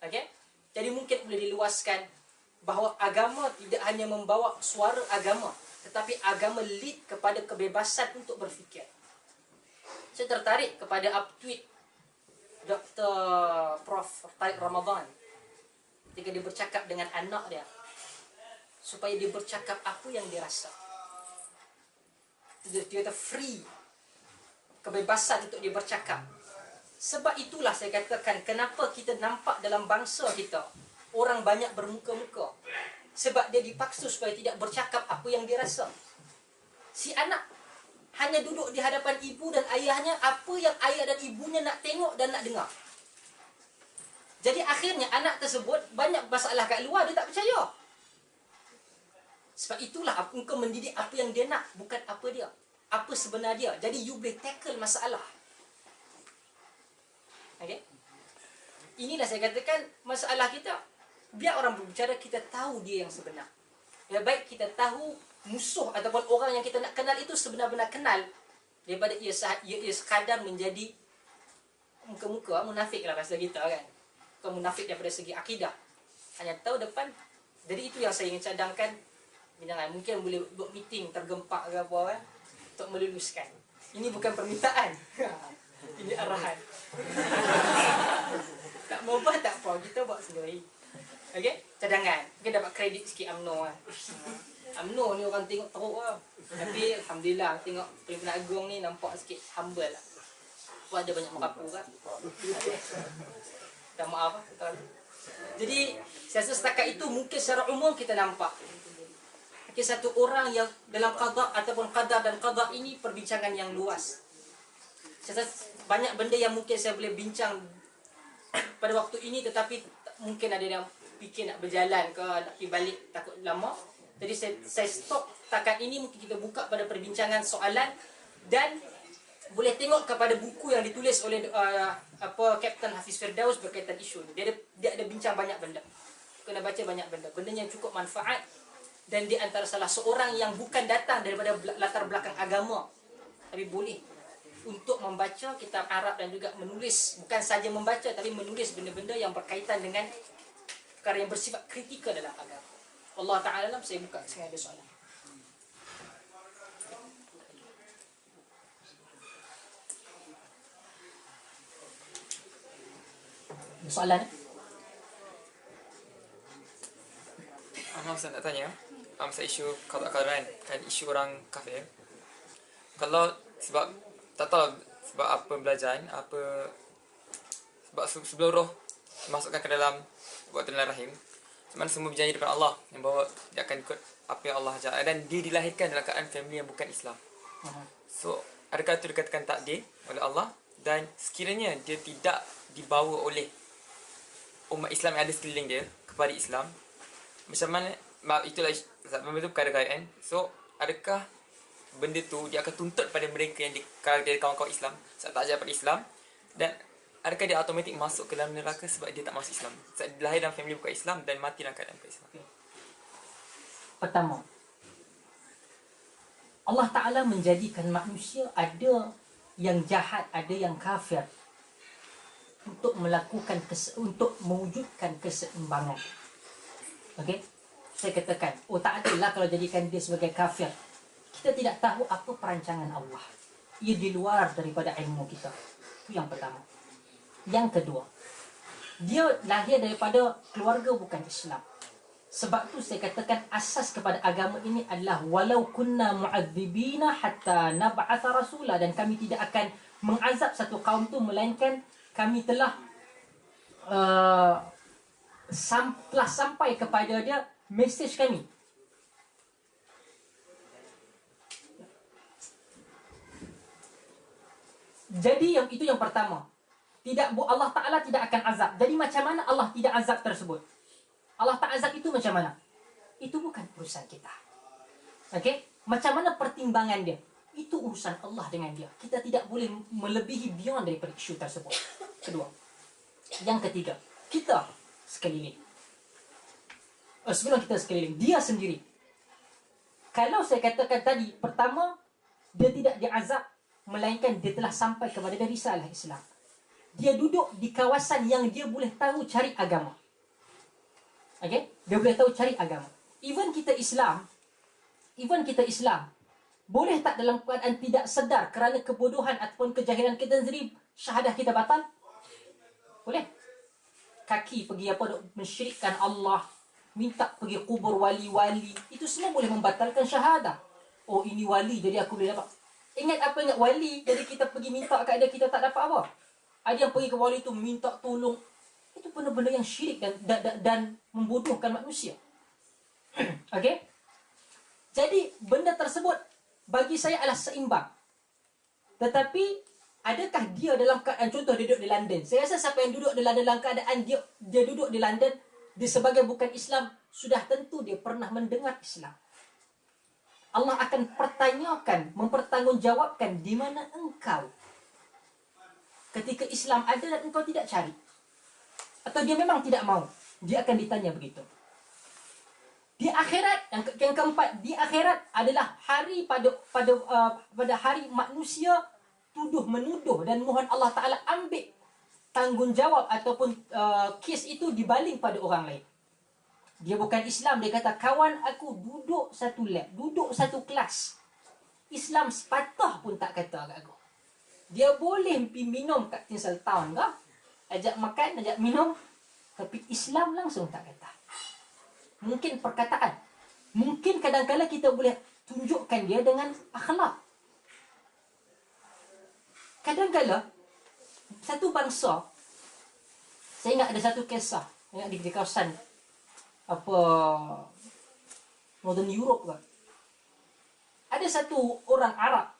Okay? Jadi mungkin boleh diluaskan bahawa agama tidak hanya membawa suara agama, tetapi agama lead kepada kebebasan untuk berfikir. Saya tertarik kepada tweet Dr. Prof. Tarik Ramadan ketika dia bercakap dengan anak dia, supaya dia bercakap apa yang dia rasa. Dia kata free, kebebasan untuk dia bercakap. Sebab itulah saya katakan, kenapa kita nampak dalam bangsa kita orang banyak bermuka-muka. Sebab dia dipaksa supaya tidak bercakap apa yang dia rasa. Si anak hanya duduk di hadapan ibu dan ayahnya, apa yang ayah dan ibunya nak tengok dan nak dengar. Jadi akhirnya anak tersebut banyak masalah kat luar, dia tak percaya. Sebab itulah engkau mendidik apa yang dia nak, bukan apa dia, apa sebenar dia. Jadi you boleh tackle masalah. Okay? Inilah saya katakan masalah kita. Biar orang berbicara, kita tahu dia yang sebenar. Lebih baik kita tahu musuh ataupun orang yang kita nak kenal itu sebenar-benar kenal, daripada ia sekadar menjadi muka-muka munafik lah bahasa kita kan. Bukan munafik daripada segi akidah, hanya tahu depan. Jadi itu yang saya ingin cadangkan. Jangan, mungkin boleh buat meeting tergempak ke apa kan, untuk meluluskan. Ini bukan permintaan. Ini arahan. Tak mau buat tak apa, kita buat sendiri. Okey, cadangan. Mungkin dapat kredit sikit UMNO lah. UMNO ni orang tengok teruk lah. Tapi alhamdulillah tengok Pimpinan Agung ni nampak sikit humble lah. Aku ada banyak merapu kan. Dan maaf lah. Jadi saya rasa setakat itu mungkin secara umum kita nampak. Mungkin satu orang yang dalam qada ataupun qadar dan qada ini perbincangan yang luas. Saya rasa banyak benda yang mungkin saya boleh bincang pada waktu ini, tetapi mungkin ada yang fikir nak berjalan ke nak pergi balik takut lama. Jadi saya stop setakat ini. Mungkin kita buka pada perbincangan soalan dan boleh tengok kepada buku yang ditulis oleh Kapten Hafiz Firdaus berkaitan isu ni. Dia ada bincang banyak benda. Kena baca banyak benda. Benda yang cukup manfaat, dan di antara salah seorang yang bukan datang daripada latar belakang agama, tapi boleh untuk membaca kitab Arab dan juga menulis, bukan saja membaca tapi menulis benda-benda yang berkaitan dengan perkara yang bersifat kritikal dalam agama. Allah Ta'ala alam. Saya buka sekali ada soalan. Soalan? Saya nak tanya, pasal isu qada-qadaran, kan isu orang kafir. Kalau sebab tak tahu sebab apa pembelajaran, apa sebab sebelum roh masukkan ke dalam buat dalam rahim, sebenarnya semua berjanji depan Allah yang bahawa dia akan ikut apa yang Allah ajar, dan dia dilahirkan dalam keadaan family yang bukan Islam. So, adakah itu dikatakan takdir oleh Allah, dan sekiranya dia tidak dibawa oleh umat Islam yang ada sekeliling dia kepada Islam, macam mana, itulah benda tu perkara keadaan. So, adakah benda tu dia akan tuntut pada mereka yang kalau dia kawan-kawan Islam sebab tak ajar pada Islam, dan adakah dia automatik masuk ke dalam neraka sebab dia tak masuk Islam, sebab dia lahir dalam family bukan Islam dan mati dalam keadaan bukan Islam? Pertama, Allah Ta'ala menjadikan manusia ada yang jahat, ada yang kafir, untuk melakukan untuk mewujudkan keseimbangan. Okey, saya katakan, tak adalah kalau jadikan dia sebagai kafir. Kita tidak tahu apa perancangan Allah. Ia di luar daripada ilmu kita. Itu yang pertama. Yang kedua, dia lahir daripada keluarga bukan Islam. Sebab tu saya katakan asas kepada agama ini adalah walau kunna mu'adzibina hatta nab'atha rasula, dan kami tidak akan mengazab satu kaum tu melainkan kami telah telah sampai kepada dia mesej kami. Jadi itu yang pertama. Allah Ta'ala tidak akan azab. Jadi macam mana Allah tidak azab tersebut? Allah tak azab itu macam mana? Itu bukan urusan kita. Okey? Macam mana pertimbangan dia? Itu urusan Allah dengan dia. Kita tidak boleh melebihi beyond daripada isu tersebut. Kedua. Yang ketiga, kita sekeliling. Sebelum kita sekeliling, dia sendiri. Kalau saya katakan tadi, pertama, dia tidak diazab, melainkan dia telah sampai kepada risalah Islam. Dia duduk di kawasan yang dia boleh tahu cari agama. Okey? Dia boleh tahu cari agama. Even kita Islam, boleh tak dalam keadaan tidak sedar kerana kebodohan ataupun kejahilan kita sendiri, syahadah kita batal? Boleh. Kaki pergi mensyirikkan Allah, minta pergi kubur wali-wali, itu semua boleh membatalkan syahadah. Oh, ini wali jadi aku boleh dapat. Ingat wali, jadi kita pergi minta kat dia, kita tak dapat apa. Ada yang pergi ke wali tu minta tolong. Itu benda-benda yang syirik dan membodohkan manusia. Okey? Jadi benda tersebut bagi saya adalah seimbang. Tetapi adakah dia dalam keadaan, contoh dia duduk di London. Saya rasa siapa yang duduk di London dalam keadaan dia duduk di London, dia sebagai bukan Islam, sudah tentu dia pernah mendengar Islam. Allah akan mempertanggungjawabkan di mana engkau ketika Islam ada dan engkau tidak cari. Atau dia memang tidak mau. Dia akan ditanya begitu. Di akhirat, yang keempat, di akhirat adalah hari pada hari manusia tuduh-menuduh dan mohon Allah Ta'ala ambil tanggungjawab ataupun kes itu dibaling pada orang lain. Dia bukan Islam, dia kata, kawan aku duduk satu lab, duduk satu kelas. Islam sepatah pun tak kata kat aku. Dia boleh pergi minum kat Tinsel Town ke, ajak makan, ajak minum, tapi Islam langsung tak kata. Mungkin perkataan, mungkin kadang-kadang kita boleh tunjukkan dia dengan akhlak. Kadang-kadang satu bangsa, saya ingat ada satu kisah, ingat di kawasan apa Northern Europe kan. Ada satu orang Arab,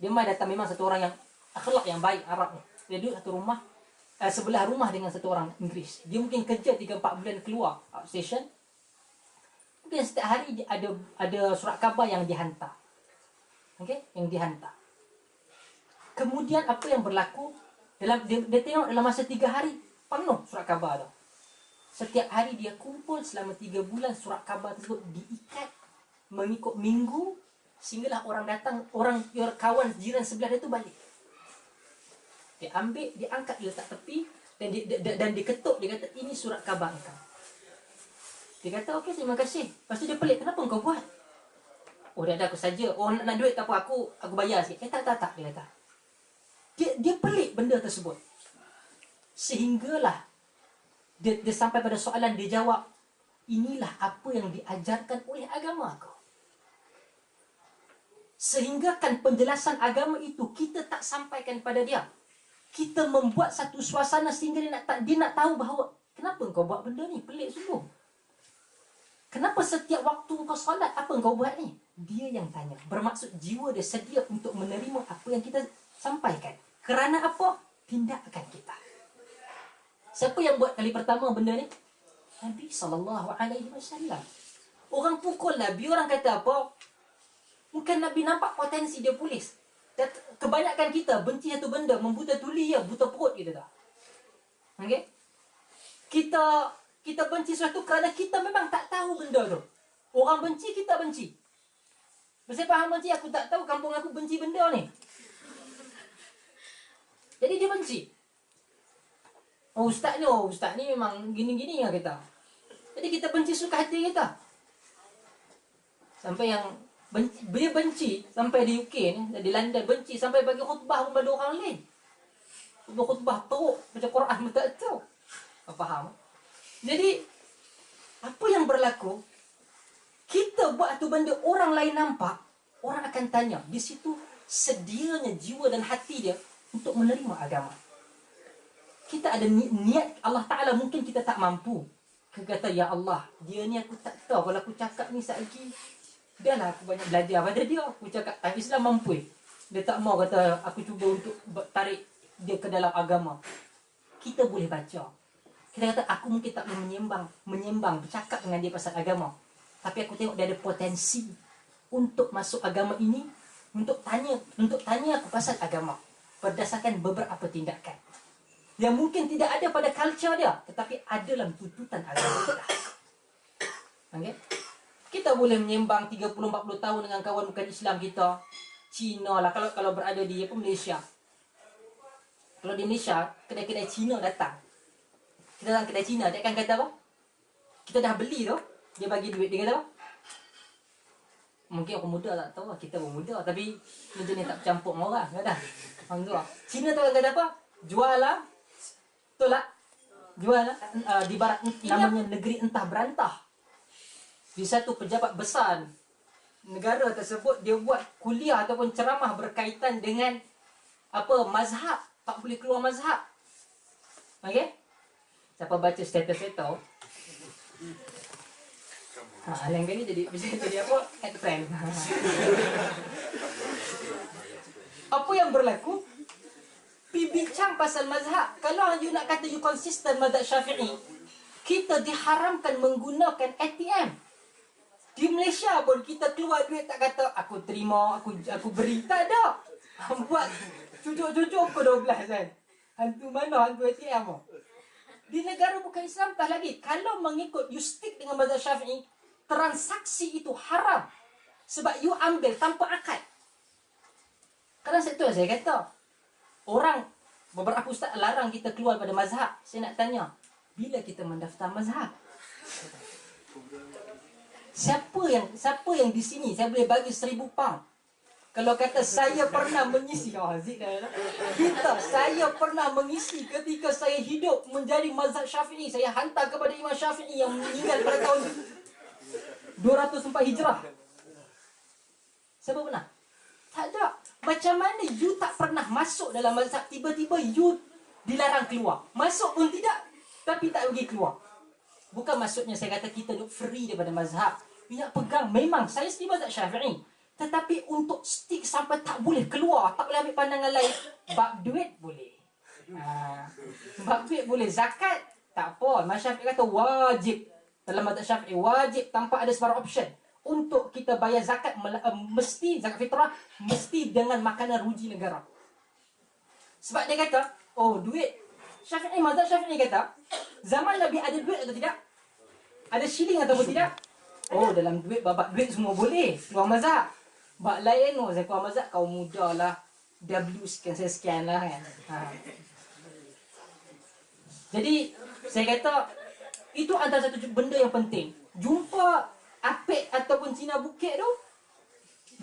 dia mai datang, memang satu orang yang akhlak yang baik Arab ni. Dia duduk satu rumah, sebelah rumah dengan satu orang Inggeris. Dia mungkin kerja 3-4 bulan keluar outstation. Mungkin setiap hari dia ada surat khabar yang dihantar. Okey, yang dihantar. Kemudian apa yang berlaku dalam dia tengok dalam masa 3 hari penuh surat khabar tu. Setiap hari dia kumpul selama 3 bulan, surat khabar tersebut diikat mengikut minggu, sehinggalah orang datang, orang kawan jiran sebelah dia tu balik. Dia ambil, dia angkat, dia letak tepi dan diketuk, dia kata ini surat khabar engkau. Dia kata okey, terima kasih. Lepas tu dia pelik, kenapa engkau buat? Oh, dah ada aku saja. Oh, nak duit tak apa, aku bayar sikit. Tak, dia kata. Dia pelik benda tersebut. Sehinggalah dia sampai pada soalan, dia jawab, inilah apa yang diajarkan oleh agama aku. Sehingga kan penjelasan agama itu kita tak sampaikan pada dia. Kita membuat satu suasana sehingga dia nak tahu bahawa kenapa kau buat benda ni, pelik sungguh. Kenapa setiap waktu kau solat, apa kau buat ni? Dia yang tanya. Bermaksud jiwa dia sedia untuk menerima apa yang kita sampaikan. Kerana apa? Tindakan kita. Siapa yang buat kali pertama benda ni? Nabi SAW. Orang pukul Nabi, orang kata apa? Mungkin Nabi nampak potensi dia polis. Dan kebanyakan kita benci satu benda, membuta tuli ya, buta perut kita tak. Okey? Kita benci sesuatu kerana kita memang tak tahu benda tu. Orang benci, kita benci. Saya faham benci, aku tak tahu kampung aku benci benda ni. Jadi dia benci. Ustaz ni memang gini-gini lah kita. Jadi kita benci suka hati kita. Sampai yang dia benci sampai di UK ni, di London benci sampai bagi khutbah kepada orang lain. Khutbah teruk baca Quran pun tak tahu. Faham? Jadi apa yang berlaku? Kita buat tu benda orang lain nampak, orang akan tanya. Di situ sedianya jiwa dan hati dia untuk menerima agama. Kita ada niat, Allah Ta'ala mungkin kita tak mampu. Kita kata, ya Allah, dia ni aku tak tahu. Kalau aku cakap ni lagi, dah lah aku banyak belajar pada dia. Aku cakap, Islam mampu. Dia tak mau kata, aku cuba untuk tarik dia ke dalam agama. Kita boleh baca. Kita kata, aku mungkin tak boleh menyembang, bercakap dengan dia pasal agama. Tapi aku tengok dia ada potensi untuk masuk agama ini, untuk tanya aku pasal agama. Berdasarkan beberapa tindakan yang mungkin tidak ada pada culture dia, tetapi ada dalam tuntutan agama kita. Okay? Kita boleh menyembang 30-40 tahun dengan kawan bukan Islam kita. Cina lah, kalau berada di Malaysia. Kalau di Malaysia, kedai-kedai Cina datang. Kita datang kedai Cina, dia akan kata apa? Kita dah beli tu, dia bagi duit, dia kata apa? Mungkin orang muda tak tahu, kita pun muda, tapi ni tak bercampur dengan orang, kata. Alhamdulillah. Cina tu akan kata apa? Jual lah. Betul tak? Jual di barat namanya negeri entah berantah. Di satu pejabat besar negara tersebut, dia buat kuliah ataupun ceramah berkaitan dengan apa, mazhab. Tak boleh keluar mazhab. Okey? Siapa baca status itu? Lain kali jadi apa? Head friend. Apa yang berlaku? Bincang pasal mazhab. Kalau you nak kata you konsisten mazhab Syafi'i, kita diharamkan menggunakan ATM. Di Malaysia pun kita keluar duit tak kata aku terima, aku beri, tak ada. Buat cucuk-cucuk pun 12 kan. Hantu mana hantu ATM? Di negara bukan Islam tak lagi. Kalau mengikut you stick dengan mazhab Syafi'i, transaksi itu haram. Sebab you ambil tanpa akad. Kerana itu saya kata, beberapa ustaz larang kita keluar pada mazhab. Saya nak tanya, bila kita mendaftar mazhab? Siapa yang di sini saya boleh bagi 1,000 pound kalau kata saya pernah mengisi, saya pernah mengisi ketika saya hidup menjadi mazhab Syafi'i, saya hantar kepada Imam Syafi'i yang meninggal pada tahun 204 Hijrah. Siapa pernah? Tak ada. Macam mana you tak pernah masuk dalam mazhab, tiba-tiba you dilarang keluar. Masuk pun tidak, tapi tak bagi keluar. Bukan maksudnya saya kata kita duk free daripada mazhab. Nak pegang, memang saya sendiri mazhab Syafi'i. Tetapi untuk stick sampai tak boleh keluar, tak boleh ambil pandangan lain. Bab duit boleh. Bab duit boleh. Zakat tak apa. Mazhab Syafi'i kata wajib. Dalam mazhab Syafi'i wajib tanpa ada sebarang option. Untuk kita bayar zakat, mesti zakat fitrah, mesti dengan makanan ruji negara. Sebab dia kata, oh duit. Syafi'i, mazhab Syafi'i kata, zaman Nabi ada duit atau tidak? Ada shilling ataupun tidak? Oh, dalam duit, babak duit semua boleh. Keluar mazhab. Bab lain, oh saya keluar mazhab, kau muda lah. W sekian lah kan. Jadi, saya kata, itu antara satu benda yang penting. Jumpa Apek ataupun Cina Bukit tu,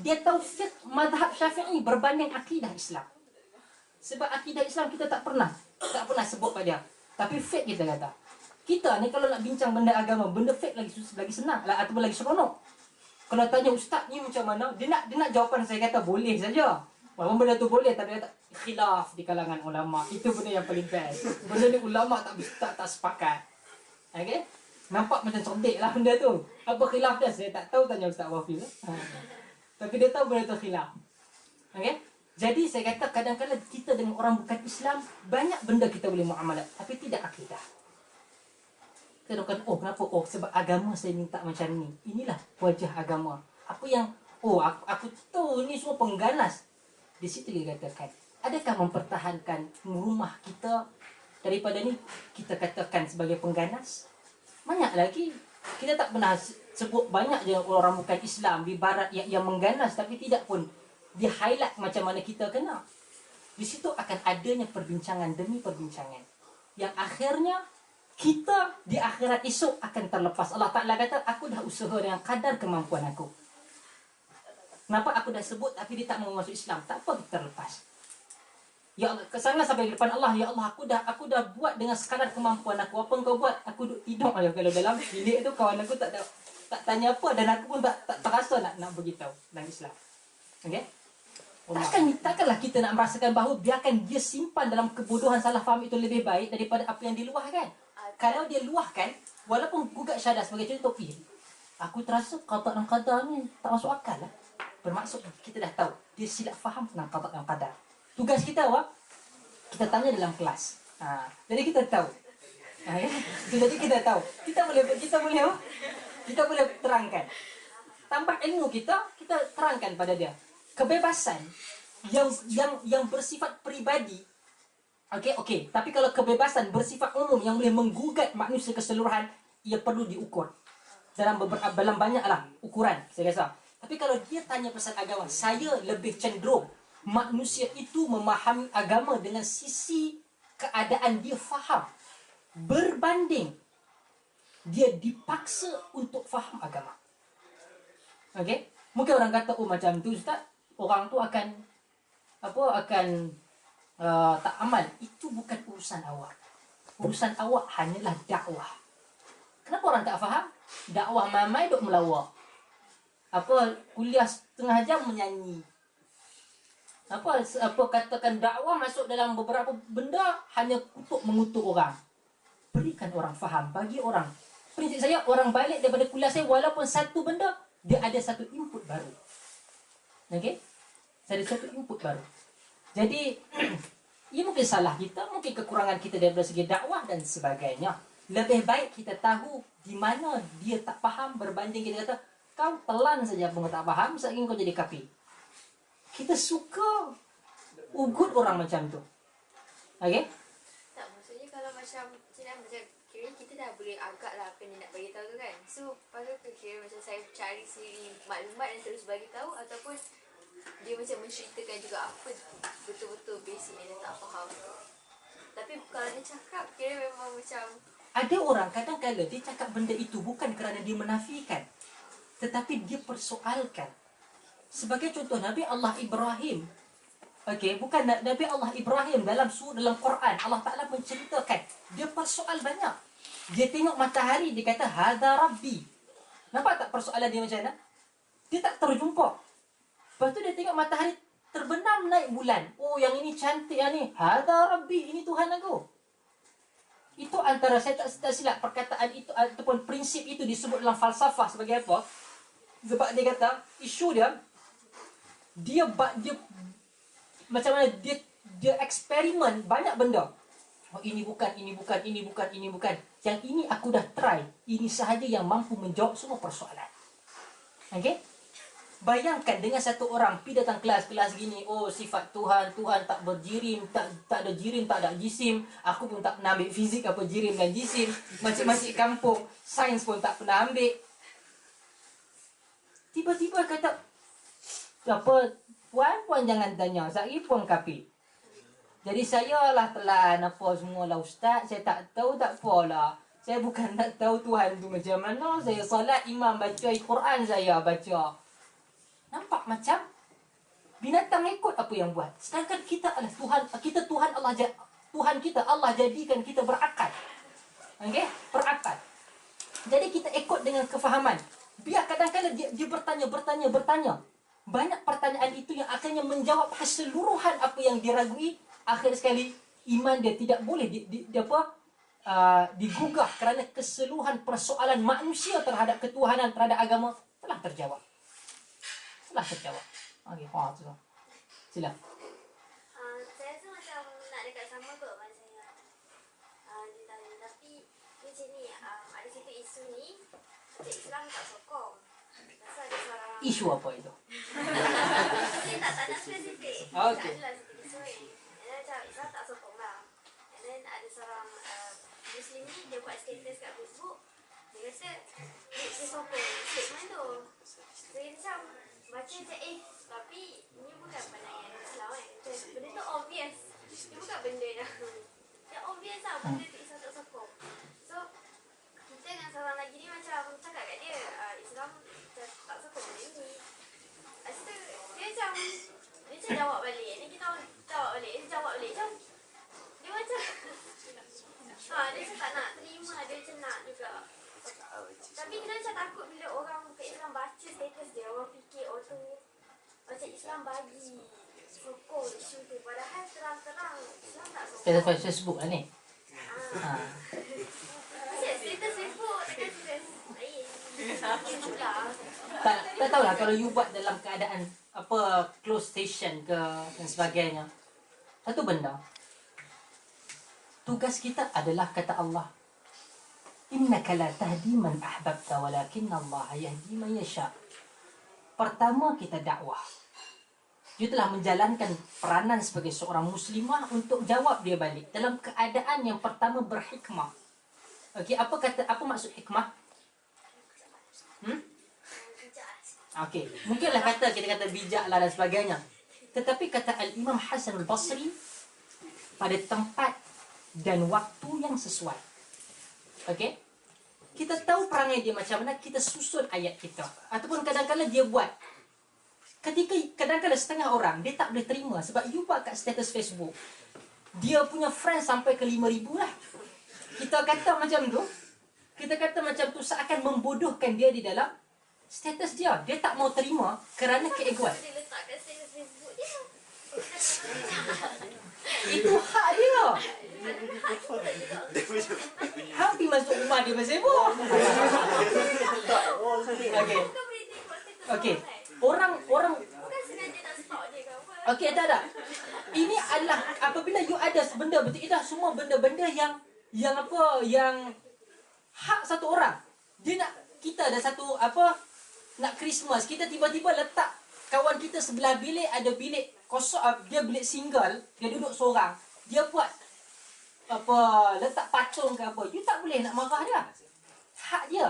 dia tahu fiqh mazhab Syafi'i berbanding akidah Islam. Sebab akidah Islam kita tak pernah sebut pada dia. Tapi fiqh kita kata. Kita ni kalau nak bincang benda agama, benda fiqh lagi senang lah, ataupun lagi seronok. Kalau tanya ustaz ni macam mana, dia nak jawapan saya kata boleh saja. Walaupun benda tu boleh, tapi dia kata khilaf di kalangan ulama. Itu benda yang paling best. Benda ni ulama tak sepakat. Okey? Nampak macam cerdik lah benda tu. Apa khilaf dia? Saya tak tahu, tanya Ustaz Wafil. Tapi dia tahu benda tu khilaf. Okay? Jadi saya kata kadang-kadang kita dengan orang bukan Islam, banyak benda kita boleh muamalat. Tapi tidak akidah. Kita kata, oh kenapa? Oh sebab agama saya minta macam ni. Inilah wajah agama. Apa yang, oh aku tahu ni semua pengganas. Di situ dia katakan, adakah mempertahankan rumah kita daripada ni kita katakan sebagai pengganas? Banyak lagi. Kita tak pernah sebut banyak je orang bukan Islam di barat yang mengganas, tapi tidak pun di highlight macam mana kita kena. Di situ akan adanya perbincangan demi perbincangan. Yang akhirnya kita di akhirat esok akan terlepas. Allah Ta'ala kata, aku dah usaha dengan kadar kemampuan aku. Kenapa aku dah sebut tapi dia tak mau masuk Islam? Tak apa, kita terlepas. Ya Allah, kesana sampai depan Allah, ya Allah, aku dah buat dengan sekadar kemampuan aku. Apa engkau buat? Aku duduk tidur aja kalau dalam bilik tu, kawan aku tak tanya apa, dan aku pun tak terasa nak beritahu dalam Islam. Okey? Takkanlah kita nak merasakan bahawa biarkan dia simpan dalam kebodohan salah faham itu lebih baik daripada apa yang diluahkan. Kalau dia luahkan, walaupun gugat syahadah sebagai contoh, aku terasa qada dan qadar ni tak masuk akal lah. Bermaksud kita dah tahu dia silap faham tentang qada dan qadar. Tugas kita apa? Kita tanya dalam kelas. Jadi kita tahu. Jadi kita tahu. Kita boleh terangkan. Tanpa ilmu kita terangkan pada dia. Kebebasan yang bersifat pribadi. Okey. Tapi kalau kebebasan bersifat umum yang boleh menggugat manusia keseluruhan, ia perlu diukur. Dalam banyaklah ukuran, saya rasa. Tapi kalau dia tanya pasal agama, saya lebih cenderung manusia itu memahami agama dengan sisi keadaan dia faham berbanding dia dipaksa untuk faham agama. Okey? Mungkin orang kata, oh macam tu Ustaz, orang tu akan tak amal. Itu bukan urusan awak. Urusan awak hanyalah dakwah. Kenapa orang tak faham? Dakwah mamai duk melawak. Kuliah setengah jam menyanyi. Katakan dakwah masuk dalam beberapa benda hanya mengutuk orang. Berikan orang faham. Bagi orang, prinsip saya, orang balik daripada kuliah saya, walaupun satu benda, dia ada satu input baru. Okey? Ada satu input baru. Jadi ia mungkin salah kita, mungkin kekurangan kita daripada segi dakwah dan sebagainya. Lebih baik kita tahu di mana dia tak faham berbanding kita kata, kau telan saja pun tak faham, saking kau jadi kafir. Kita suka ugut orang macam tu. Okey? Tak, maksudnya kalau macam kira kita dah boleh agak lah apa yang nak bagi tahu tu kan. So, patut kira macam saya cari sendiri maklumat dan terus bagi tahu, ataupun dia macam menceritakan juga apa betul-betul basic yang dia tak faham. Tapi kalau dia cakap, kira memang macam ada orang kadang-kadang dia cakap benda itu bukan kerana dia menafikan, tetapi dia persoalkan. Sebagai contoh, Nabi Allah Ibrahim. Okey, bukan Nabi Allah Ibrahim dalam Quran, Allah Ta'ala menceritakan. Dia persoal banyak. Dia tengok matahari, dia kata, Hadha Rabbi. Nampak tak persoalan dia macam mana? Dia tak terjumpa. Lepas tu dia tengok matahari terbenam naik bulan. Oh, yang ini cantik, yang ni. Hada Rabbi, ini Tuhan aku. Itu antara, saya tak silap perkataan itu ataupun prinsip itu disebut dalam falsafah sebagai apa? Sebab dia kata, isu dia macam mana dia eksperimen banyak benda. Oh, ini bukan. Yang ini aku dah try. Ini sahaja yang mampu menjawab semua persoalan. Okey? Bayangkan dengan satu orang pergi datang kelas gini, oh sifat Tuhan tak berjirim, tak ada jirim, tak ada jisim. Aku pun tak pernah ambil fizik apa jirim dan jisim. Macam-macam kampung, sains pun tak pernah ambil. Tiba-tiba kata, apa, puan jangan tanya, saya pun kafir. Jadi saya lah telan apa semua lah ustaz, saya tak tahu tak apalah. Saya bukan tak tahu Tuhan tu macam mana, saya salat imam baca Al-Quran saya baca. Nampak macam binatang ikut apa yang buat. Sedangkan kita adalah Tuhan kita Allah jadikan kita berakal. Okey? Berakal. Jadi kita ikut dengan kefahaman. Biar kadang-kadang dia bertanya. Banyak pertanyaan itu yang akhirnya menjawab keseluruhan apa yang diragui. Akhir sekali iman dia tidak boleh digugah kerana keseluruhan persoalan manusia terhadap ketuhanan, terhadap agama telah terjawab. Okey, tu. Sila. Saya rasa macam nak dekat sama kot macam saya. Dia tanya, tapi macam ni, ada satu isu ni, macam Islam tak sokong. Pasal ada seorang... Isu apa itu? Dia tak nak spesifik. Okey. Tak adalah satu isu ni. And then macam Islam tak sokong lah. And then ada seorang Muslim ni, dia buat status kat Facebook. Dia kata, dia sokong statement tu. So dia macam baca macam, tapi ni bukan pandangan Islam kan. Benda tu obvious. Dia bukan benda yang obvious lah. Benda tu Islam tak sokong. So, kita dengan seorang lagi ni macam cakap kat dia, Islam tak sokong benda ni. Lepas tu, dia macam jawab balik. Ni kita jawab balik. Dia jawab balik macam, dia macam, dia macam tak nak terima. Dia macam nak juga. Tapi kita macam takut bila orang kat Islam baca status dia, orang fikir tu macam Islam bagi sokong isu tu. Padahal terang-terang Islam tak sokong. Status Facebook lah ni. Status Facebook dengan status lain. Tak tahulah kalau you buat dalam keadaan apa close station ke dan sebagainya. Satu benda. Tugas kita adalah kata Allah, innaka la tahdi man ahbabta walakinna Allah yahdi man yasha. Pertama kita dakwah. Dia telah menjalankan peranan sebagai seorang muslimah untuk jawab dia balik dalam keadaan yang pertama berhikmah. Okey, apa maksud hikmah? Okey, mungkinlah kita kata bijak lah dan sebagainya. Tetapi kata Al-Imam Hasan Al-Basri, pada tempat dan waktu yang sesuai. Okey? Kita tahu perangai dia macam mana, kita susun ayat kita. Ataupun kadang-kadang dia buat. Ketika kadang-kadang setengah orang, dia tak boleh terima. Sebab you buat kat status Facebook, dia punya friends sampai ke 5,000 lah. Kita kata macam tu, seakan membodohkan dia di dalam status dia. Dia tak mau terima kerana keegoan. Dia letak kat status Facebook dia. Itu hak dia. Hampir masuk rumah dia bersibuk. Okey. Okey. Orang Bukan sengaja nak stalk dia ke apa. okey, tak. Ini adalah apabila you ada benda betul, itu semua benda-benda yang hak satu orang. Dia nak kita ada satu nak Christmas, kita tiba-tiba letak kawan kita sebelah bilik, ada bilik kosong, dia bilik single, dia duduk seorang. Dia buat letak pacung ke apa. You tak boleh nak marah dia. Hak dia.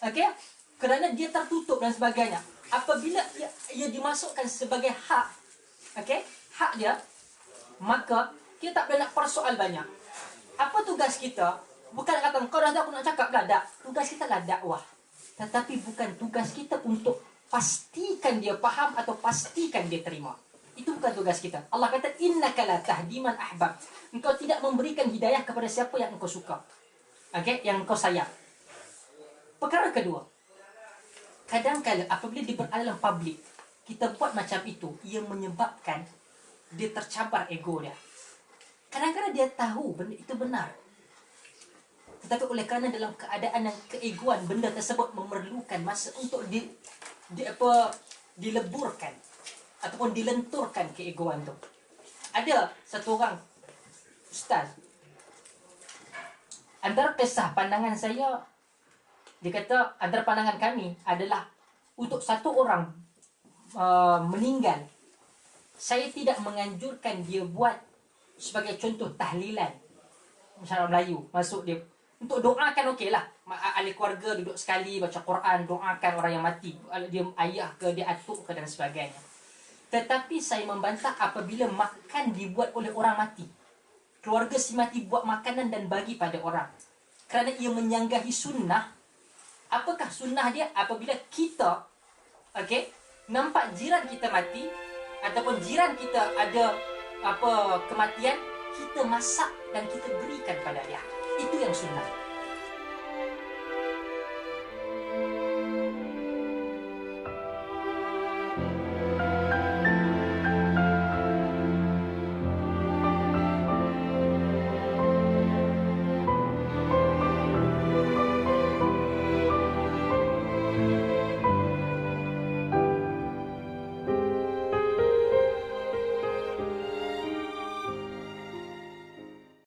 Okey? Kerana dia tertutup dan sebagainya. Apabila ia dimasukkan sebagai hak, okey? Hak dia, maka kita tak boleh nak persoal banyak. Apa tugas kita? Bukan kata kau dah aku nak cakap dah. Tak. Tugas kita adalah dakwah. Tetapi bukan tugas kita untuk pastikan dia faham atau pastikan dia terima. Itu bukan tugas kita. Allah kata innaka la tahdi man ahbab. Engkau tidak memberikan hidayah kepada siapa yang engkau suka. Okey, yang engkau sayang. Perkara kedua. Kadang-kadang apabila dia berada dalam public, kita buat macam itu, ia menyebabkan dia tercabar ego dia. Kadang-kadang dia tahu benda itu benar, tetapi oleh kerana dalam keadaan yang keegoan, benda tersebut memerlukan masa untuk dileburkan ataupun dilenturkan keegoan tu. Ada satu orang ustaz, antara kisah pandangan saya, dia kata antara pandangan kami adalah untuk satu orang meninggal, saya tidak menganjurkan dia buat sebagai contoh tahlilan cara Melayu, masuk dia untuk doakan, okey lah, ahli keluarga duduk sekali baca Quran, doakan orang yang mati, dia ayah ke, dia atuk ke dan sebagainya. Tetapi saya membantah apabila makan dibuat oleh orang mati, keluarga si mati buat makanan dan bagi pada orang, kerana ia menyanggahi sunnah. Apakah sunnah dia? Apabila kita nampak jiran kita mati ataupun jiran kita ada kematian, kita masak dan kita berikan pada dia. Itu yang sunnah.